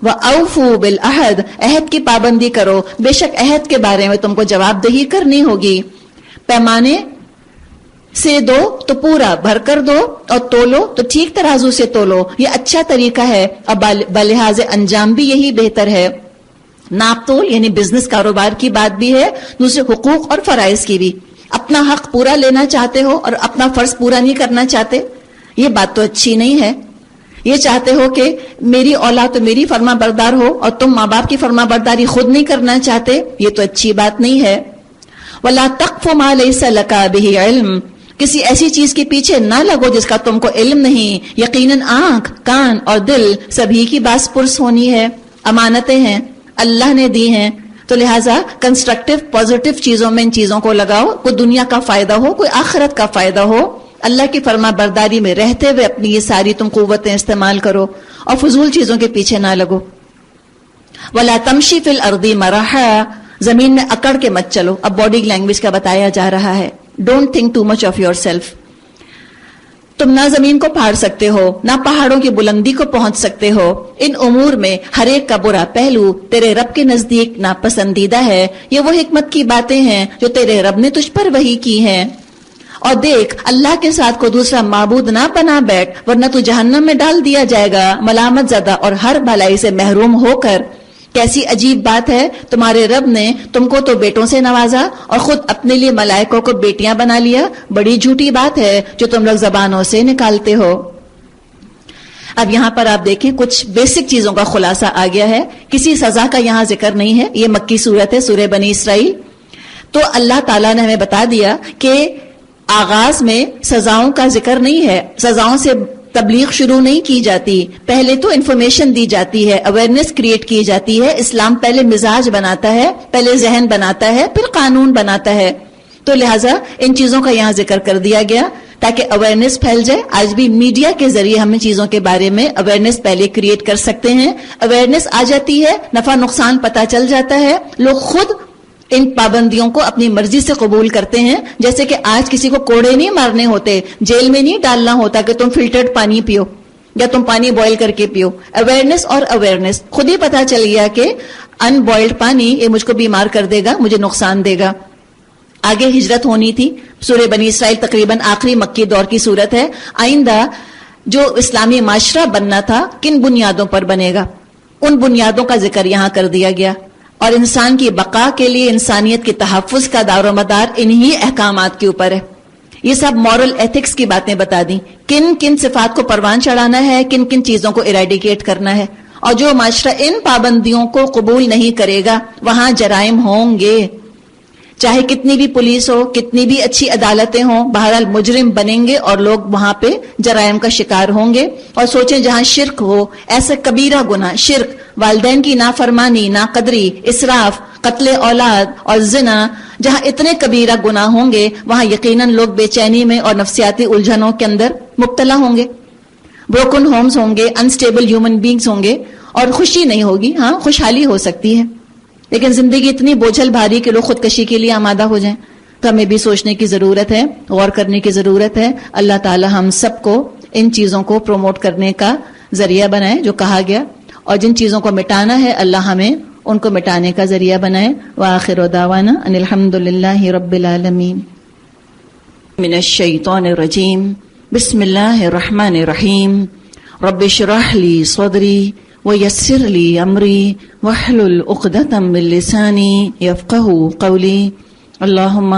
وَأَوْفُوا بِالْعَهْدِ، عہد کی پابندی کرو، بے شک عہد کے بارے میں تم کو جواب دہی کرنی ہوگی. پیمانے سے دو تو پورا بھر کر دو اور تولو تو ٹھیک ترازو سے تولو، یہ اچھا طریقہ ہے اور بلحاظ انجام بھی یہی بہتر ہے. ناپ تول یعنی بزنس کاروبار کی بات بھی ہے، دوسرے حقوق اور فرائض کی بھی. اپنا حق پورا لینا چاہتے ہو اور اپنا فرض پورا نہیں کرنا چاہتے، یہ بات تو اچھی نہیں ہے. یہ چاہتے ہو کہ میری اولاد تو میری فرما بردار ہو اور تم ماں باپ کی فرما برداری خود نہیں کرنا چاہتے، یہ تو اچھی بات نہیں ہے. وَلَا تَقْفُ مَا لَيْسَ لَكَ بِهِ عِلْمٌ، کسی ایسی چیز کے پیچھے نہ لگو جس کا تم کو علم نہیں. یقیناً آنکھ، کان اور دل سبھی کی باس پرس ہونی ہے، امانتیں ہیں، اللہ نے دی ہیں، تو لہٰذا کنسٹرکٹیو پازیٹیو چیزوں میں ان چیزوں کو لگاؤ، کوئی دنیا کا فائدہ ہو کوئی آخرت کا فائدہ ہو. اللہ کی فرما برداری میں رہتے ہوئے اپنی یہ ساری تم قوتیں استعمال کرو اور فضول چیزوں کے پیچھے نہ لگو. وَلَا تَمْشِي فِي الْأَرْضِ مَرَحًا، زمین میں اکڑ کے مت چلو. اب باڈی لینگویج کا بتایا جا رہا ہے. Don't think too much of your self. تم نہ زمین کو پھاڑ سکتے ہو نہ پہاڑوں کی بلندی کو پہنچ سکتے ہو. ان امور میں ہر ایک کا برا پہلو تیرے رب کے نزدیک ناپسندیدہ ہے. یہ وہ حکمت کی باتیں ہیں جو تیرے رب نے تجھ پر وحی کی ہیں. اور دیکھ اللہ کے ساتھ کو دوسرا معبود نہ بنا بیٹھ ورنہ تو جہنم میں ڈال دیا جائے گا ملامت زدہ اور ہر بھلائی سے محروم ہو کر. کیسی عجیب بات ہے، تمہارے رب نے تم کو تو بیٹوں سے نوازا اور خود اپنے لیے ملائکوں کو بیٹیاں بنا لیا. بڑی جھوٹی بات ہے جو تم لوگ زبانوں سے نکالتے ہو. اب یہاں پر آپ دیکھیں کچھ بیسک چیزوں کا خلاصہ آ گیا ہے. کسی سزا کا یہاں ذکر نہیں ہے. یہ مکی سورت ہے، سورہ بنی اسرائیل. تو اللہ تعالیٰ نے ہمیں بتا دیا کہ آغاز میں سزاؤں کا ذکر نہیں ہے. سزاؤں سے تبلیغ شروع نہیں کی جاتی، پہلے تو انفارمیشن دی جاتی ہے، اویئرنیس کریٹ کی جاتی ہے. اسلام پہلے مزاج بناتا ہے، پہلے ذہن بناتا ہے، پھر قانون بناتا ہے. تو لہٰذا ان چیزوں کا یہاں ذکر کر دیا گیا تاکہ اویئرنیس پھیل جائے. آج بھی میڈیا کے ذریعے ہم ان چیزوں کے بارے میں اویئرنیس پہلے کریٹ کر سکتے ہیں. اویئرنیس آ جاتی ہے، نفع نقصان پتہ چل جاتا ہے، لوگ خود ان پابندیوں کو اپنی مرضی سے قبول کرتے ہیں. جیسے کہ آج کسی کو کوڑے نہیں مارنے ہوتے، جیل میں نہیں ڈالنا ہوتا کہ تم فلٹرڈ پانی پیو یا تم پانی بوائل کر کے پیو. اویئرنیس خود ہی پتہ چل گیا کہ ان بوائلڈ پانی یہ مجھ کو بیمار کر دے گا، مجھے نقصان دے گا. آگے ہجرت ہونی تھی. سورہ بنی اسرائیل تقریباً آخری مکی دور کی صورت ہے. آئندہ جو اسلامی معاشرہ بننا تھا کن بنیادوں پر بنے گا، ان بنیادوں کا ذکر یہاں کر دیا گیا. اور انسان کی بقا کے لیے انسانیت کے تحفظ کا دار و مدار انہی احکامات کے اوپر ہے. یہ سب مورل ایتھکس کی باتیں بتا دیں، کن کن صفات کو پروان چڑھانا ہے، کن کن چیزوں کو ایریڈیکیٹ کرنا ہے. اور جو معاشرہ ان پابندیوں کو قبول نہیں کرے گا وہاں جرائم ہوں گے. چاہے کتنی بھی پولیس ہو، کتنی بھی اچھی عدالتیں ہوں، بہرحال مجرم بنیں گے اور لوگ وہاں پہ جرائم کا شکار ہوں گے. اور سوچیں جہاں شرک ہو، ایسا کبیرہ گناہ، شرک، والدین کی نافرمانی، ناقدری، اسراف، قتل اولاد اور زنا، جہاں اتنے کبیرہ گناہ ہوں گے وہاں یقیناً لوگ بے چینی میں اور نفسیاتی الجھنوں کے اندر مبتلا ہوں گے. بروکن ہومز ہوں گے، انسٹیبل ہیومن بینگز ہوں گے، اور خوشی نہیں ہوگی. ہاں خوشحالی ہو سکتی ہے، لیکن زندگی اتنی بوجھل بھاری کہ لوگ خودکشی کے لیے آمادہ ہو جائیں. تو ہمیں بھی سوچنے کی ضرورت ہے، غور کرنے کی ضرورت ہے. اللہ تعالی ہم سب کو ان چیزوں کو پروموٹ کرنے کا ذریعہ بنائے جو کہا گیا، اور جن چیزوں کو مٹانا ہے اللہ ہمیں ان کو مٹانے کا ذریعہ بنائے. وآخر دعوانا ان الحمد للہ رب العالمین. من الشیطان الرجیم. بسم اللہ الرحمن الرحیم. رب اشرح لی صدری ويسر لي أمري واحلل عقدة من لساني يفقهوا قولي. اللهم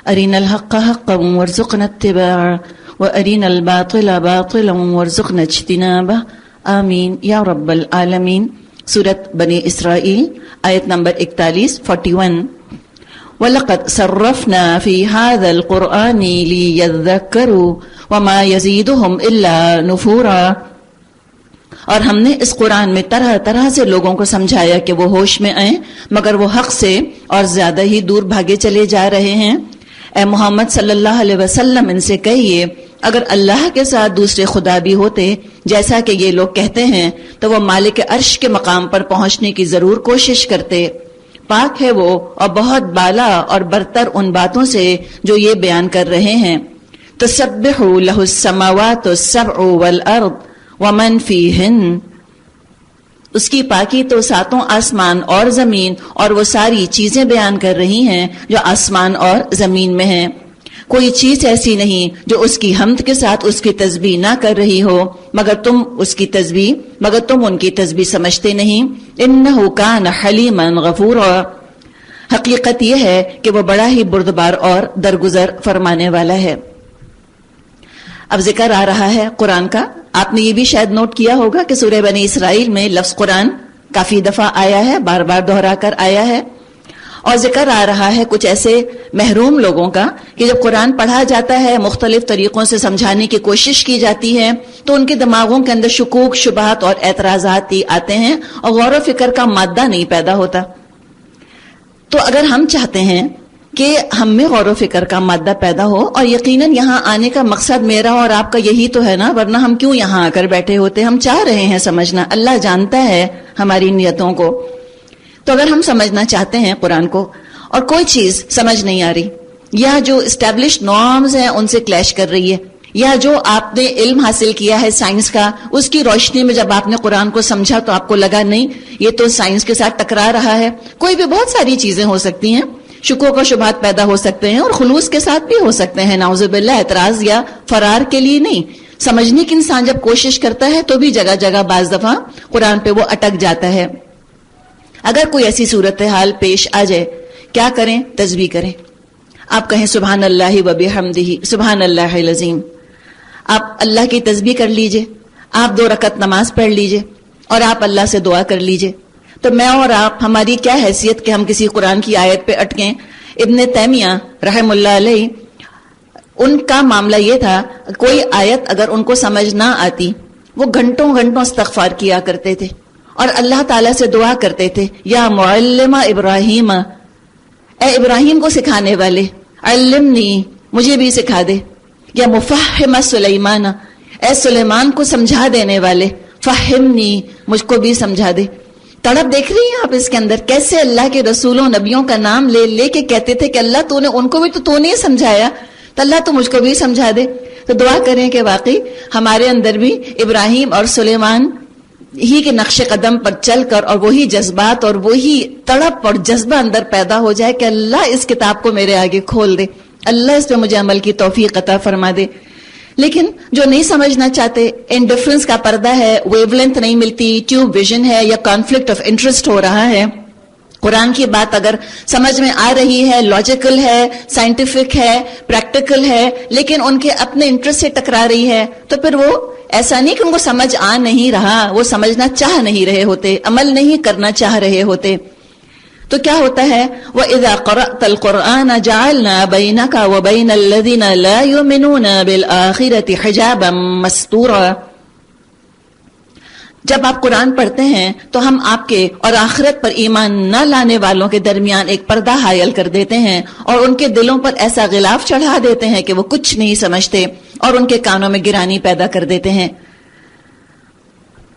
أرنا الحق حقا وارزقنا اتباعه وأرنا الباطل باطلا وارزقنا اجتنابه. آمین یا رب العالمین. سورت بنی اسرائیل آیت نمبر 41. وَلَقَدْ صَرَّفْنَا فِي هَذَا الْقُرْآنِ لِيَذَّكَّرُوا وَمَا يَزِيدُهُمْ إِلَّا نُفُورًا. اور ہم نے اس قرآن میں طرح طرح سے لوگوں کو سمجھایا کہ وہ ہوش میں آئیں، مگر وہ حق سے اور زیادہ ہی دور بھاگے چلے جا رہے ہیں. اے محمد صلی اللہ علیہ وسلم ان سے کہیے اگر اللہ کے ساتھ دوسرے خدا بھی ہوتے جیسا کہ یہ لوگ کہتے ہیں تو وہ مالک عرش کے مقام پر پہنچنے کی ضرور کوشش کرتے. پاک ہے وہ اور بہت بالا اور برتر ان باتوں سے جو یہ بیان کر رہے ہیں. تسبح لہ السماوات السبع والارض ومن فیہن. اس کی پاکی تو ساتوں آسمان اور زمین اور وہ ساری چیزیں بیان کر رہی ہیں جو آسمان اور زمین میں ہیں. کوئی چیز ایسی نہیں جو اس کی حمد کے ساتھ اس کی تسبیح نہ کر رہی ہو مگر تم ان کی تسبیح سمجھتے نہیں. انہ کان حلیما غفورا. حقیقت یہ ہے کہ وہ بڑا ہی بردبار اور درگزر فرمانے والا ہے. اب ذکر آ رہا ہے قرآن کا. آپ نے یہ بھی شاید نوٹ کیا ہوگا کہ سورہ بنی اسرائیل میں لفظ قرآن کافی دفعہ آیا ہے، بار بار دہرا کر آیا ہے. اور ذکر آ رہا ہے کچھ ایسے محروم لوگوں کا کہ جب قرآن پڑھا جاتا ہے، مختلف طریقوں سے سمجھانے کی کوشش کی جاتی ہے تو ان کے دماغوں کے اندر شکوک، شبہات اور اعتراضات ہی آتے ہیں اور غور و فکر کا مادہ نہیں پیدا ہوتا. تو اگر ہم چاہتے ہیں کہ ہم میں غور و فکر کا مادہ پیدا ہو، اور یقیناً یہاں آنے کا مقصد میرا اور آپ کا یہی تو ہے نا، ورنہ ہم کیوں یہاں آ کر بیٹھے ہوتے. ہم چاہ رہے ہیں سمجھنا، اللہ جانتا ہے ہماری نیتوں کو. تو اگر ہم سمجھنا چاہتے ہیں قرآن کو اور کوئی چیز سمجھ نہیں آ رہی، یا جو اسٹیبلشڈ نارمز ہیں ان سے کلیش کر رہی ہے، یا جو آپ نے علم حاصل کیا ہے سائنس کا، اس کی روشنی میں جب آپ نے قرآن کو سمجھا تو آپ کو لگا نہیں یہ تو سائنس کے ساتھ ٹکرا رہا ہے. کوئی بھی بہت ساری چیزیں ہو سکتی ہیں، شکوک و شبہات پیدا ہو سکتے ہیں اور خلوص کے ساتھ بھی ہو سکتے ہیں. نعوذ باللہ اعتراض یا فرار کے لیے نہیں، سمجھنے کی انسان جب کوشش کرتا ہے تو بھی جگہ جگہ بعض دفعہ قرآن پہ وہ اٹک جاتا ہے. اگر کوئی ایسی صورتحال پیش آ جائے کیا کریں؟ تسبیح کریں. آپ کہیں سبحان اللہ و بحمدہ سبحان اللہ العظیم. آپ اللہ کی تسبیح کر لیجئے، آپ 2 رکعت نماز پڑھ لیجئے اور آپ اللہ سے دعا کر لیجئے. تو میں اور آپ، ہماری کیا حیثیت کہ ہم کسی قرآن کی آیت پہ اٹکیں. ابن تیمیہ رحم اللہ علیہ ان کا معاملہ یہ تھا کوئی آیت اگر ان کو سمجھ نہ آتی وہ گھنٹوں گھنٹوں استغفار کیا کرتے تھے اور اللہ تعالیٰ سے دعا کرتے تھے یا معلم ابراہیم، اے ابراہیم کو سکھانے والے، علمنی مجھے بھی سکھا دے، یا مفہم سلیمان، اے سلیمان کو سمجھا دینے والے، فہمنی مجھ کو بھی سمجھا دے۔ تڑپ دیکھ رہی ہیں آپ اس کے اندر کیسے اللہ کے رسولوں نبیوں کا نام لے لے کے کہتے تھے کہ اللہ تو نے ان کو بھی تو نہیں سمجھایا، تو اللہ تو مجھ کو بھی سمجھا دے۔ تو دعا کریں کہ واقعی ہمارے اندر بھی ابراہیم اور سلیمان ہی کے نقش قدم پر چل کر اور وہی جذبات اور وہی تڑپ اور جذبہ اندر پیدا ہو جائے کہ اللہ اس کتاب کو میرے آگے کھول دے، اللہ اس پہ مجھے عمل کی توفیق عطا فرما دے۔ لیکن جو نہیں سمجھنا چاہتے، انڈیفرنس کا پردہ ہے، ویو لینتھ نہیں ملتی، ٹیوب ویژن ہے یا کانفلکٹ آف انٹرسٹ ہو رہا ہے، قرآن کی بات اگر سمجھ میں آ رہی ہے، لاجیکل ہے، سائنٹیفک ہے، پریکٹیکل ہے، لیکن ان کے اپنے انٹرسٹ سے ٹکرا رہی ہے، تو پھر وہ ایسا نہیں کہ ان کو سمجھ آ نہیں رہا، وہ سمجھنا چاہ نہیں رہے ہوتے، عمل نہیں کرنا چاہ رہے ہوتے۔ تو کیا ہوتا ہے، وَإِذَا قَرَأْتَ الْقُرْآنَ جَعَلْنَا بَيْنَكَ وَبَيْنَ الَّذِينَ لَا يُؤْمِنُونَ بِالْآخِرَةِ حِجَابًا مَسْتُورًا۔ جب آپ قرآن پڑھتے ہیں تو ہم آپ کے اور آخرت پر ایمان نہ لانے والوں کے درمیان ایک پردہ حائل کر دیتے ہیں اور ان کے دلوں پر ایسا غلاف چڑھا دیتے ہیں کہ وہ کچھ نہیں سمجھتے اور ان کے کانوں میں گرانی پیدا کر دیتے ہیں۔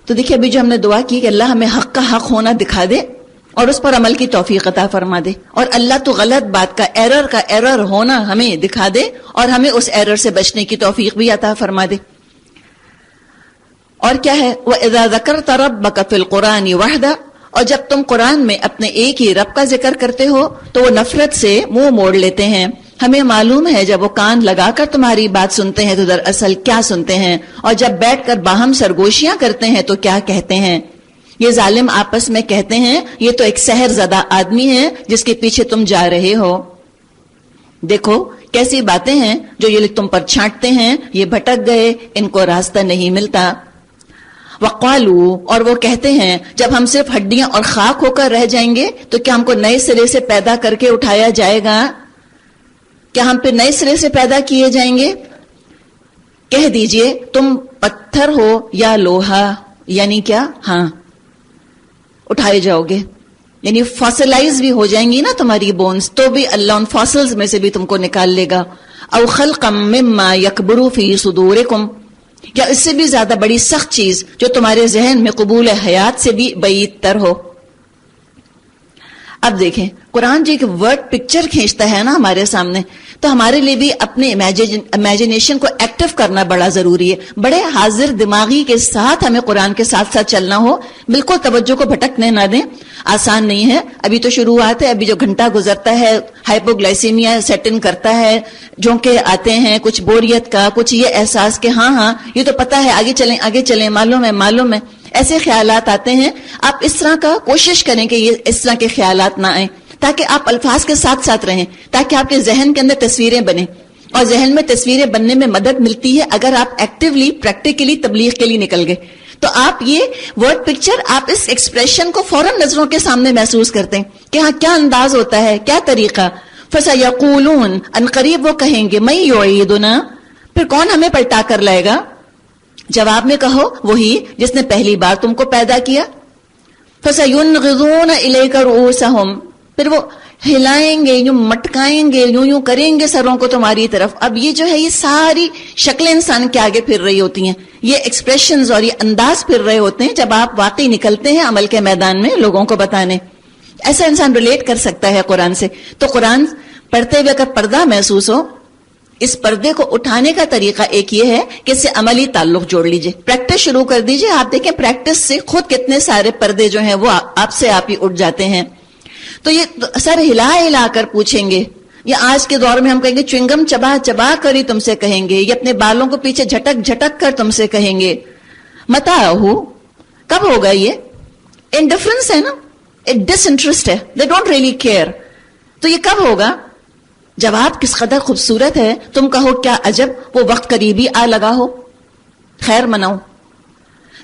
تو دیکھیے ابھی جو ہم نے دعا کی کہ اللہ ہمیں حق کا حق ہونا دکھا دے اور اس پر عمل کی توفیق عطا فرما دے، اور اللہ تو غلط بات کا ایرر ہونا ہمیں دکھا دے اور ہمیں اس ایرر سے بچنے کی توفیق بھی عطا فرما دے۔ اور کیا ہے، وَإِذَا ذَكَرْتَ رَبَّكَ فِي الْقُرْآنِ وَحْدَهُ، اور جب تم قرآن میں اپنے ایک ہی رب کا ذکر کرتے ہو تو وہ نفرت سے منہ موڑ لیتے ہیں۔ ہمیں معلوم ہے جب وہ کان لگا کر تمہاری بات سنتے ہیں تو دراصل کیا سنتے ہیں، اور جب بیٹھ کر باہم سرگوشیاں کرتے ہیں تو کیا کہتے ہیں۔ یہ ظالم آپس میں کہتے ہیں یہ تو ایک سحر زدہ آدمی ہے جس کے پیچھے تم جا رہے ہو۔ دیکھو کیسی باتیں ہیں جو یہ تم پر چھانٹتے ہیں، یہ بھٹک گئے، ان کو راستہ نہیں ملتا۔ وقالو، اور وہ کہتے ہیں جب ہم صرف ہڈیاں اور خاک ہو کر رہ جائیں گے تو کیا ہم کو نئے سرے سے پیدا کر کے اٹھایا جائے گا؟ کیا ہم پہ نئے سرے سے پیدا کیے جائیں گے؟ کہہ دیجئے تم پتھر ہو یا لوہا، یعنی کیا؟ ہاں اٹھائے جاؤ گے، یعنی فاسلائز بھی ہو جائیں گی نا تمہاری بونز، تو بھی اللہ ان فاسلز میں سے بھی تم کو نکال لے گا۔ او خلقا مما یکبر فی صدورکم، یا اس سے بھی زیادہ بڑی سخت چیز جو تمہارے ذہن میں قبول حیات سے بھی بعید تر ہو۔ اب دیکھیں قرآن جو ایک ورڈ پکچر کھینچتا ہے نا ہمارے سامنے، تو ہمارے لیے بھی اپنے امیجنیشن کو ایکٹیو کرنا بڑا ضروری ہے۔ بڑے حاضر دماغی کے ساتھ ہمیں قرآن کے ساتھ ساتھ چلنا ہو، بالکل توجہ کو بھٹکنے نہ دیں۔ آسان نہیں ہے، ابھی تو شروعات ہے، ابھی جو گھنٹہ گزرتا ہے ہائپوگلائسیمیا سیٹ ان کرتا ہے، جھونکے آتے ہیں، کچھ بوریت کا، کچھ یہ احساس کہ ہاں یہ تو پتہ ہے، آگے چلیں، معلوم ہے، ایسے خیالات آتے ہیں۔ آپ اس طرح کا کوشش کریں کہ یہ اس طرح کے خیالات نہ آئیں، تاکہ آپ الفاظ کے ساتھ ساتھ رہیں، تاکہ آپ کے ذہن کے اندر تصویریں بنیں، اور ذہن میں تصویریں بننے میں مدد ملتی ہے اگر آپ ایکٹیولی پریکٹیکلی تبلیغ کے لیے نکل گئے۔ تو آپ یہ ورڈ پکچر، آپ اس ایکسپریشن کو فوراً نظروں کے سامنے محسوس کرتے ہیں کہ ہاں کیا انداز ہوتا ہے، کیا طریقہ۔ فَسَيَقُولُونَ، ان قریب وہ کہیں گے، مَن يُعِيدُنَا، پھر کون ہمیں پلٹا کر لائے گا؟ جواب میں کہو وہی جس نے پہلی بار تم کو پیدا کیا۔ فَسَيُنْغِضُونَ إِلَيْكَ رُؤُوسَهُمْ، پھر وہ ہلائیں گے، یوں مٹکائیں گے، یوں کریں گے سروں کو تمہاری طرف۔ اب یہ جو ہے یہ ساری شکلیں انسان کے آگے پھر رہی ہوتی ہیں، یہ ایکسپریشنز اور یہ انداز پھر رہے ہوتے ہیں جب آپ واقعی نکلتے ہیں عمل کے میدان میں لوگوں کو بتانے۔ ایسا انسان ریلیٹ کر سکتا ہے قرآن سے۔ تو قرآن پڑھتے ہوئے اگر پردہ محسوس ہو، اس پردے کو اٹھانے کا طریقہ ایک یہ ہے کہ اس سے عملی تعلق جوڑ لیجئے، پریکٹس شروع کر دیجئے۔ آپ دیکھیں پریکٹس سے خود کتنے سارے پردے جو ہیں وہ آپ سے آپ ہی اٹھ جاتے ہیں۔ تو یہ سر ہلا کر پوچھیں گے، یا آج کے دور میں ہم کہیں گے چوئنگم چبا کر ہی تم سے کہیں گے، یا اپنے بالوں کو پیچھے جھٹک کر تم سے کہیں گے۔ متا ہو، کب ہوگا یہ؟ انڈیفرنس ہے نا، ڈس انٹرسٹ ہے، دے ڈونٹ ریئلی کیئر۔ تو یہ کب ہوگا؟ جواب کس قدر خوبصورت ہے، تم کہو کیا عجب وہ وقت قریبی آ لگا ہو، خیر مناؤ۔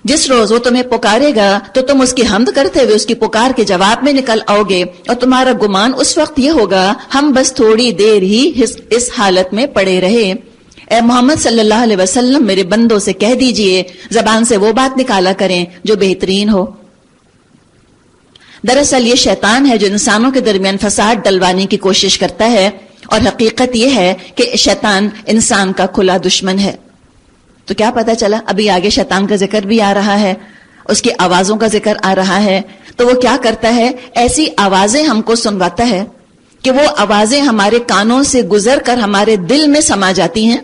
جس روز وہ تمہیں پکارے گا تو تم اس کی حمد کرتے ہوئے اس کی پکار کے جواب میں نکل آؤ گے، اور تمہارا گمان اس وقت یہ ہوگا ہم بس تھوڑی دیر ہی اس حالت میں پڑے رہے۔ اے محمد صلی اللہ علیہ وسلم میرے بندوں سے کہہ دیجئے زبان سے وہ بات نکالا کریں جو بہترین ہو۔ دراصل یہ شیطان ہے جو انسانوں کے درمیان فساد ڈلوانے کی کوشش کرتا ہے، اور حقیقت یہ ہے کہ شیطان انسان کا کھلا دشمن ہے۔ تو کیا پتا چلا؟ ابھی آگے شیطان کا ذکر بھی آ رہا ہے، اس کی آوازوں کا ذکر آ رہا ہے۔ تو وہ کیا کرتا ہے؟ ایسی آوازیں ہم کو سنواتا ہے کہ وہ آوازیں ہمارے کانوں سے گزر کر ہمارے دل میں سما جاتی ہیں،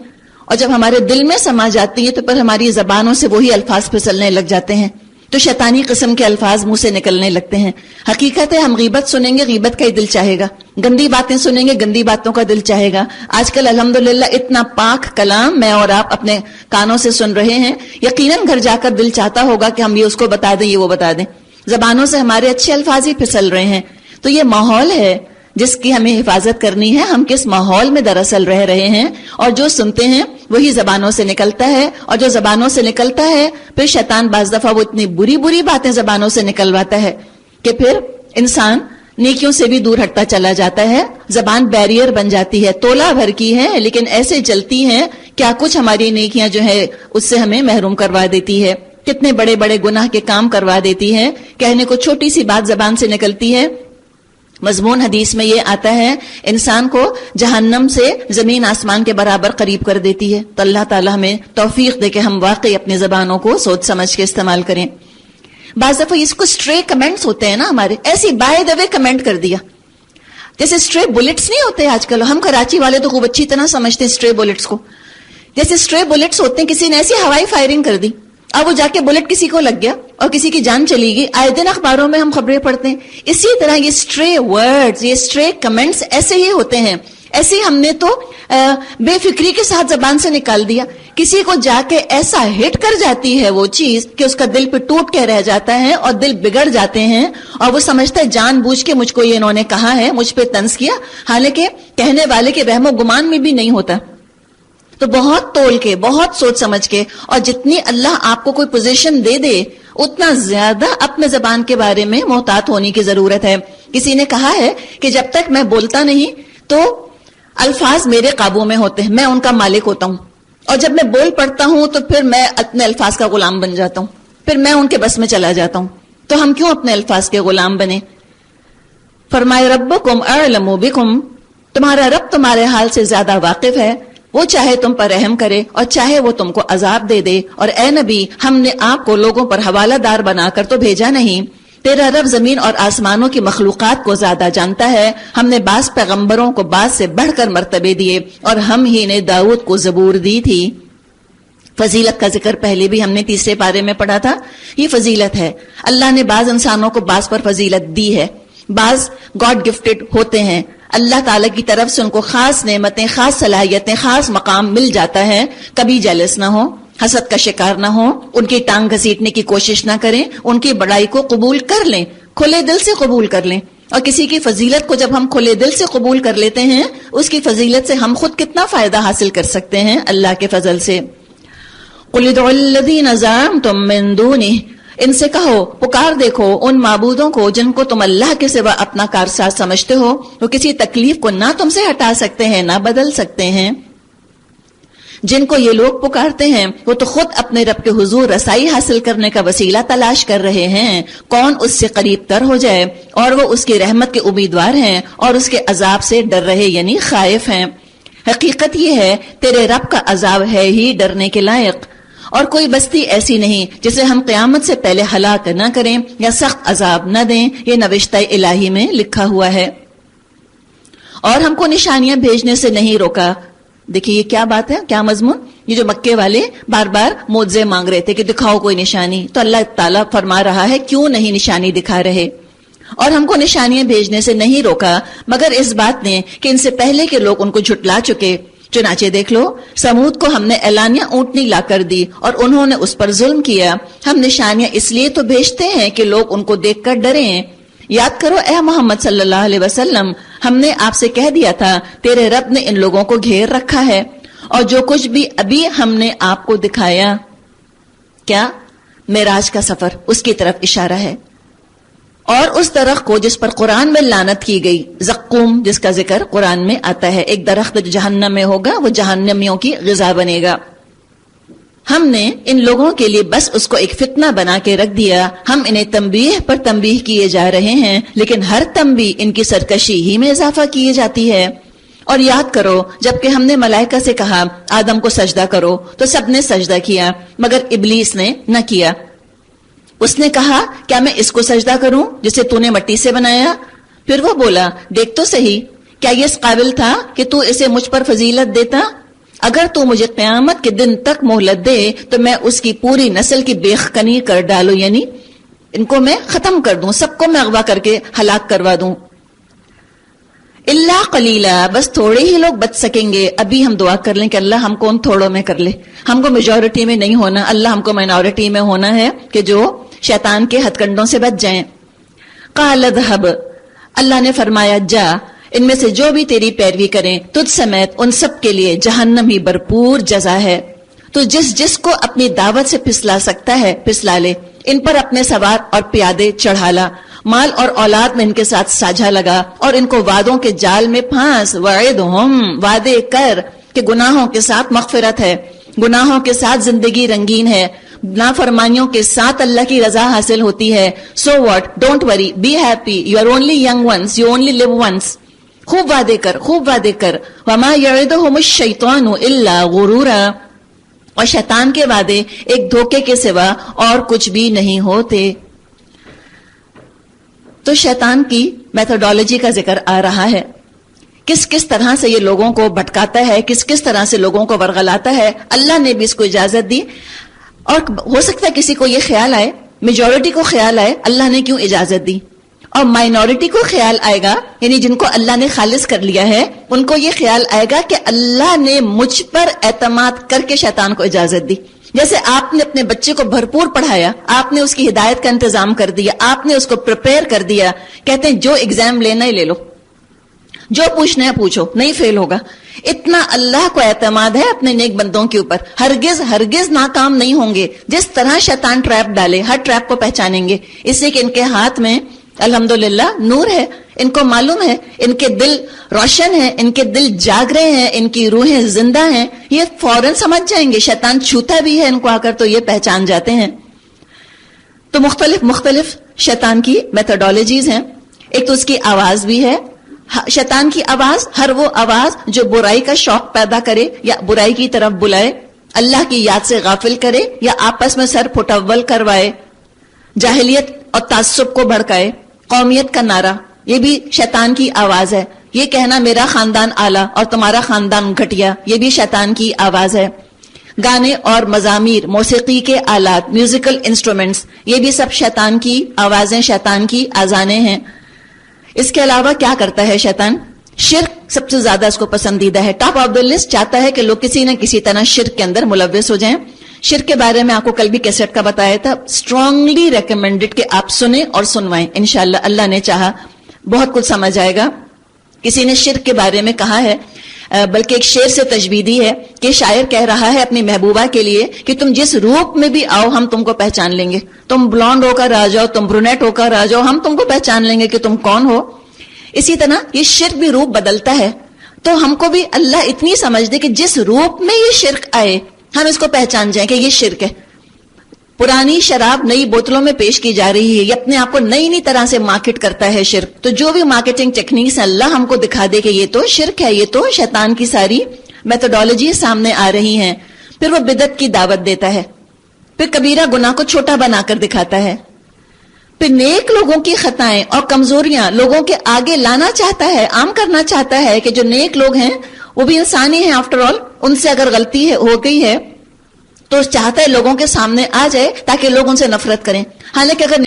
اور جب ہمارے دل میں سما جاتی ہیں تو پھر ہماری زبانوں سے وہی الفاظ پھسلنے لگ جاتے ہیں، تو شیطانی قسم کے الفاظ منہ سے نکلنے لگتے ہیں۔ حقیقت ہے ہم غیبت سنیں گے، غیبت کا ہی دل چاہے گا، گندی باتیں سنیں گے، گندی باتوں کا دل چاہے گا۔ آج کل الحمدللہ اتنا پاک کلام میں اور آپ اپنے کانوں سے سن رہے ہیں، یقیناً گھر جا کر دل چاہتا ہوگا کہ ہم یہ اس کو بتا دیں، یہ وہ بتا دیں۔ زبانوں سے ہمارے اچھے الفاظ ہی پھسل رہے ہیں۔ تو یہ ماحول ہے جس کی ہمیں حفاظت کرنی ہے، ہم کس ماحول میں دراصل رہ رہے ہیں، اور جو سنتے ہیں وہی زبانوں سے نکلتا ہے، اور جو زبانوں سے نکلتا ہے پھر شیطان بعض دفعہ وہ اتنی بری بری باتیں زبانوں سے نکلواتا ہے کہ پھر انسان نیکیوں سے بھی دور ہٹتا چلا جاتا ہے۔ زبان بیریئر بن جاتی ہے، تولا بھر کی ہے لیکن ایسے جلتی ہے کیا کچھ ہماری نیکیاں جو ہے اس سے ہمیں محروم کروا دیتی ہے، کتنے بڑے بڑے گناہ کے کام کروا دیتی ہے۔ کہنے کو چھوٹی سی بات زبان سے نکلتی ہے، مضمون حدیث میں یہ آتا ہے انسان کو جہنم سے زمین آسمان کے برابر قریب کر دیتی ہے۔ تو اللہ تعالیٰ ہمیں توفیق دے کہ ہم واقعی اپنی زبانوں کو سوچ سمجھ کے استعمال کریں۔ بعض دفعہ اس کو اسٹرے کمنٹس ہوتے ہیں نا ہمارے، ایسی بائی دا وے کمنٹ کر دیا، جیسے اسٹرے بلٹس نہیں ہوتے آج کل، ہم کراچی والے تو خوب اچھی طرح سمجھتے ہیں اسٹرے بلٹس کو، جیسے اسٹرے بلٹس ہوتے ہیں، کسی نے ایسی ہوائی فائرنگ کر دی، اب وہ جا کے بلٹ کسی کو لگ گیا اور کسی کی جان چلی گئی۔ آئے دن اخباروں میں ہم خبریں پڑھتے ہیں۔ اسی طرح یہ اسٹرے ورڈز، یہ اسٹرے کمنٹس ایسے ہی ہوتے ہیں، ایسے ہم نے تو بے فکری کے ساتھ زبان سے نکال دیا، کسی کو جا کے ایسا ہٹ کر جاتی ہے وہ چیز کہ اس کا دل پہ ٹوٹ کے رہ جاتا ہے اور دل بگڑ جاتے ہیں، اور وہ سمجھتا ہے جان بوجھ کے مجھ کو یہ انہوں نے کہا ہے، مجھ پہ طنز کیا، حالانکہ کہنے والے کے وہم و گمان میں بھی نہیں ہوتا۔ تو بہت تول کے، بہت سوچ سمجھ کے، اور جتنی اللہ آپ کو کوئی پوزیشن دے دے اتنا زیادہ اپنے زبان کے بارے میں محتاط ہونے کی ضرورت ہے۔ کسی نے کہا ہے کہ جب تک میں بولتا نہیں تو الفاظ میرے قابو میں ہوتے ہیں، میں ان کا مالک ہوتا ہوں، اور جب میں بول پڑتا ہوں تو پھر میں اپنے الفاظ کا غلام بن جاتا ہوں، پھر میں ان کے بس میں چلا جاتا ہوں۔ تو ہم کیوں اپنے الفاظ کے غلام بنے؟ فرمائے ربکم اعلم بکم، تمہارا رب تمہارے حال سے زیادہ واقف ہے، وہ چاہے تم پر رحم کرے اور چاہے وہ تم کو عذاب دے دے۔ اور اے نبی، ہم نے آپ کو لوگوں پر حوالہ دار بنا کر تو بھیجا نہیں، تیرا رب زمین اور آسمانوں کی مخلوقات کو زیادہ جانتا ہے۔ ہم نے بعض پیغمبروں کو بعض سے بڑھ کر مرتبے دیے، اور ہم ہی نے داؤد کو زبور دی تھی۔ فضیلت کا ذکر پہلے بھی ہم نے تیسرے پارے میں پڑھا تھا، یہ فضیلت ہے۔ اللہ نے بعض انسانوں کو بعض پر فضیلت دی ہے، بعض گاڈ گفٹڈ ہوتے ہیں، اللہ تعالیٰ کی طرف سے ان کو خاص نعمتیں، خاص صلاحیتیں، خاص مقام مل جاتا ہے۔ کبھی جیلس نہ ہو، حسد کا شکار نہ ہو، ان کی ٹانگ گھسیٹنے کی کوشش نہ کریں، ان کی بڑائی کو قبول کر لیں، کھلے دل سے قبول کر لیں۔ اور کسی کی فضیلت کو جب ہم کھلے دل سے قبول کر لیتے ہیں، اس کی فضیلت سے ہم خود کتنا فائدہ حاصل کر سکتے ہیں اللہ کے فضل سے۔ قُلِ ادْعُوا الَّذِينَ زَعَمْتُم مِّن دُونِهِ، ان سے کہو پکار دیکھو ان معبودوں کو جن کو تم اللہ کے سوا اپنا کارساز سمجھتے ہو، وہ کسی تکلیف کو نہ تم سے ہٹا سکتے ہیں نہ بدل سکتے ہیں۔ جن کو یہ لوگ پکارتے ہیں وہ تو خود اپنے رب کے حضور رسائی حاصل کرنے کا وسیلہ تلاش کر رہے ہیں، کون اس سے قریب تر ہو جائے، اور وہ اس کی رحمت کے امیدوار ہیں اور اس کے عذاب سے ڈر رہے یعنی خائف ہیں۔ حقیقت یہ ہے تیرے رب کا عذاب ہے ہی ڈرنے کے لائق، اور کوئی بستی ایسی نہیں جسے ہم قیامت سے پہلے ہلاک نہ کریں یا سخت عذاب نہ دیں، یہ نوشتہ الہی میں لکھا ہوا ہے۔ اور ہم کو نشانیاں بھیجنے سے نہیں روکا۔ دیکھیے یہ کیا بات ہے، کیا مضمون، یہ جو مکے والے بار بار معجزے مانگ رہے تھے کہ دکھاؤ کوئی نشانی، تو اللہ تعالیٰ فرما رہا ہے کیوں نہیں نشانی دکھا رہے۔ اور ہم کو نشانیاں بھیجنے سے نہیں روکا مگر اس بات نے کہ ان سے پہلے کے لوگ ان کو جھٹلا چکے۔ چنانچہ دیکھ لو سمود کو ہم نے اعلانیہ اونٹنی لا کر دی اور انہوں نے اس پر ظلم کیا۔ ہم نشانیاں اس لیے تو بھیجتے ہیں کہ لوگ ان کو دیکھ کر ڈریں۔ یاد کرو اے محمد صلی اللہ علیہ وسلم، ہم نے آپ سے کہہ دیا تھا تیرے رب نے ان لوگوں کو گھیر رکھا ہے، اور جو کچھ بھی ابھی ہم نے آپ کو دکھایا، کیا معراج کا سفر، اس کی طرف اشارہ ہے. اور اس درخت کو جس پر قرآن میں لعنت کی گئی، زقوم، جس کا ذکر قرآن میں آتا ہے، ایک درخت جو جہنم میں ہوگا، وہ جہنمیوں کی غذا بنے گا. ہم نے ان لوگوں کے لیے بس اس کو ایک فتنہ بنا کے رکھ دیا. ہم انہیں تنبیہ پر تنبیہ کیے جا رہے ہیں، لیکن ہر تنبیہ ان کی سرکشی ہی میں اضافہ کیے جاتی ہے. اور یاد کرو، جبکہ ہم نے ملائکہ سے کہا آدم کو سجدہ کرو تو سب نے سجدہ کیا، مگر ابلیس نے نہ کیا. اس نے کہا کیا میں اس کو سجدہ کروں جسے تو نے مٹی سے بنایا؟ پھر وہ بولا دیکھ تو صحیح، کیا یہ اس قابل تھا کہ تو اسے مجھ پر فضیلت دیتا؟ اگر تو مجھے قیامت کے دن تک مہلت دے تو میں اس کی پوری نسل کی بیخکنی کر ڈالوں، یعنی ان کو میں ختم کر دوں، سب کو میں اغوا کر کے ہلاک کروا دوں. اللہ قلیلا، بس تھوڑے ہی لوگ بچ سکیں گے. ابھی ہم دعا کر لیں کہ اللہ ہم کو ان تھوڑوں میں کر لے. ہم کو میجورٹی میں نہیں ہونا، اللہ ہم کو مائنورٹی میں ہونا ہے کہ جو شیطان کے ہتھ کنڈوں سے بچ جائیں. قال اذهب، اللہ نے فرمایا جا، ان میں سے جو بھی تیری پیروی کریں تجھ سمیت ان سب کے لیے جہنم ہی بھرپور جزا ہے. تو جس کو اپنی دعوت سے پھسلا سکتا ہے پھسلا لے. ان پر اپنے سوار اور پیادے چڑھا لا، مال اور اولاد میں ان کے ساتھ ساجھا لگا، اور ان کو وعدوں کے جال میں پھانس. وعدہم، وعدے کر کہ گناہوں کے ساتھ مغفرت ہے، گناہوں کے ساتھ زندگی رنگین ہے، نافرمانیوں کے ساتھ اللہ کی رضا حاصل ہوتی ہے. So what, don't worry, be happy, you are only young once, you only live once. خوب وعدے کر، خوب وعدے کر. وما یعدہم الشیطان الا غرورا، اور شیطان کے وعدے ایک دھوکے کے سوا اور کچھ بھی نہیں ہوتے. تو شیطان کی میتھڈالوجی کا ذکر آ رہا ہے، کس کس طرح سے یہ لوگوں کو بھٹکاتا ہے، کس کس طرح سے لوگوں کو ورغلاتا ہے. اللہ نے بھی اس کو اجازت دی. اور ہو سکتا ہے کسی کو یہ خیال آئے، میجورٹی کو خیال آئے اللہ نے کیوں اجازت دی، اور مائنورٹی کو خیال آئے گا، یعنی جن کو اللہ نے خالص کر لیا ہے ان کو یہ خیال آئے گا کہ اللہ نے مجھ پر اعتماد کر کے شیطان کو اجازت دی. جیسے آپ نے اپنے بچے کو بھرپور پڑھایا، آپ نے اس کی ہدایت کا انتظام کر دیا، آپ نے اس کو پریپئر کر دیا. کہتے ہیں جو ایگزام لینا ہی لے لو، جو پوچھنا ہے پوچھو، نہیں فیل ہوگا. اتنا اللہ کو اعتماد ہے اپنے نیک بندوں کے اوپر، ہرگز ہرگز ناکام نہیں ہوں گے. جس طرح شیطان ٹریپ ڈالے ہر ٹریپ کو پہچانیں گے، اس لیے کہ ان کے ہاتھ میں الحمدللہ نور ہے. ان کو معلوم ہے، ان کے دل روشن ہیں، ان کے دل جاگ رہے ہیں، ان کی روحیں زندہ ہیں. یہ فوراً سمجھ جائیں گے. شیطان چھوتا بھی ہے ان کو آ کر تو یہ پہچان جاتے ہیں. تو مختلف شیطان کی میتھڈالوجیز ہیں. ایک تو اس کی آواز بھی ہے. شیطان کی آواز، ہر وہ آواز جو برائی کا شوق پیدا کرے یا برائی کی طرف بلائے، اللہ کی یاد سے غافل کرے یا آپس میں سر پھٹول کروائے، جاہلیت اور تعصب کو بھڑکائے. قومیت کا نعرہ، یہ بھی شیطان کی آواز ہے. یہ کہنا میرا خاندان اعلیٰ اور تمہارا خاندان گھٹیا، یہ بھی شیطان کی آواز ہے. گانے اور مزامیر، موسیقی کے آلات، میوزیکل انسٹرومنٹس، یہ بھی سب شیطان کی آوازیں، شیطان کی اذانیں ہیں. اس کے علاوہ کیا کرتا ہے شیطان؟ شرک سب سے زیادہ اس کو پسندیدہ ہے. ٹاپ آف دا لسٹ چاہتا ہے کہ لوگ کسی نہ کسی طرح شرک کے اندر ملوث ہو جائیں. شرک کے بارے میں آپ کو کل بھی کیسٹ کا بتایا تھا. اسٹرانگلی ریکمینڈڈ کہ آپ سنیں اور سنوائیں. انشاءاللہ اللہ نے چاہا بہت کچھ سمجھ آئے گا. کسی نے شرک کے بارے میں کہا ہے، بلکہ ایک شعر سے تجویدی ہے کہ شاعر کہہ رہا ہے اپنی محبوبہ کے لیے کہ تم جس روپ میں بھی آؤ ہم تم کو پہچان لیں گے. تم بلونڈ ہو کر آ جاؤ، تم برونیٹ ہو کر آ جاؤ، ہم تم کو پہچان لیں گے کہ تم کون ہو. اسی طرح یہ شرک بھی روپ بدلتا ہے. تو ہم کو بھی اللہ اتنی سمجھ دے کہ جس روپ میں یہ شرک آئے ہم اس کو پہچان جائیں کہ یہ شرک ہے. پرانی شراب نئی بوتلوں میں پیش کی جا رہی ہے، یہ اپنے آپ کو نئی طرح سے مارکیٹ کرتا ہے شرک. تو جو بھی مارکیٹنگ ٹیکنیکس اللہ ہم کو دکھا دے کہ یہ تو شرک ہے، یہ تو شیطان کی ساری میتھڈالوجی سامنے آ رہی ہیں. پھر وہ بدعت کی دعوت دیتا ہے، پھر کبیرہ گناہ کو چھوٹا بنا کر دکھاتا ہے، پھر نیک لوگوں کی خطائیں اور کمزوریاں لوگوں کے آگے لانا چاہتا ہے، عام کرنا چاہتا ہے کہ جو نیک لوگ ہیں وہ بھی انسانی ہیں آفٹر آل. ان سے اگر غلطی ہو گئی ہے تو چاہتا ہے لوگوں کے سامنے آ جائے تاکہ لوگ ان سے نفرت کریں. حالانکہ اگر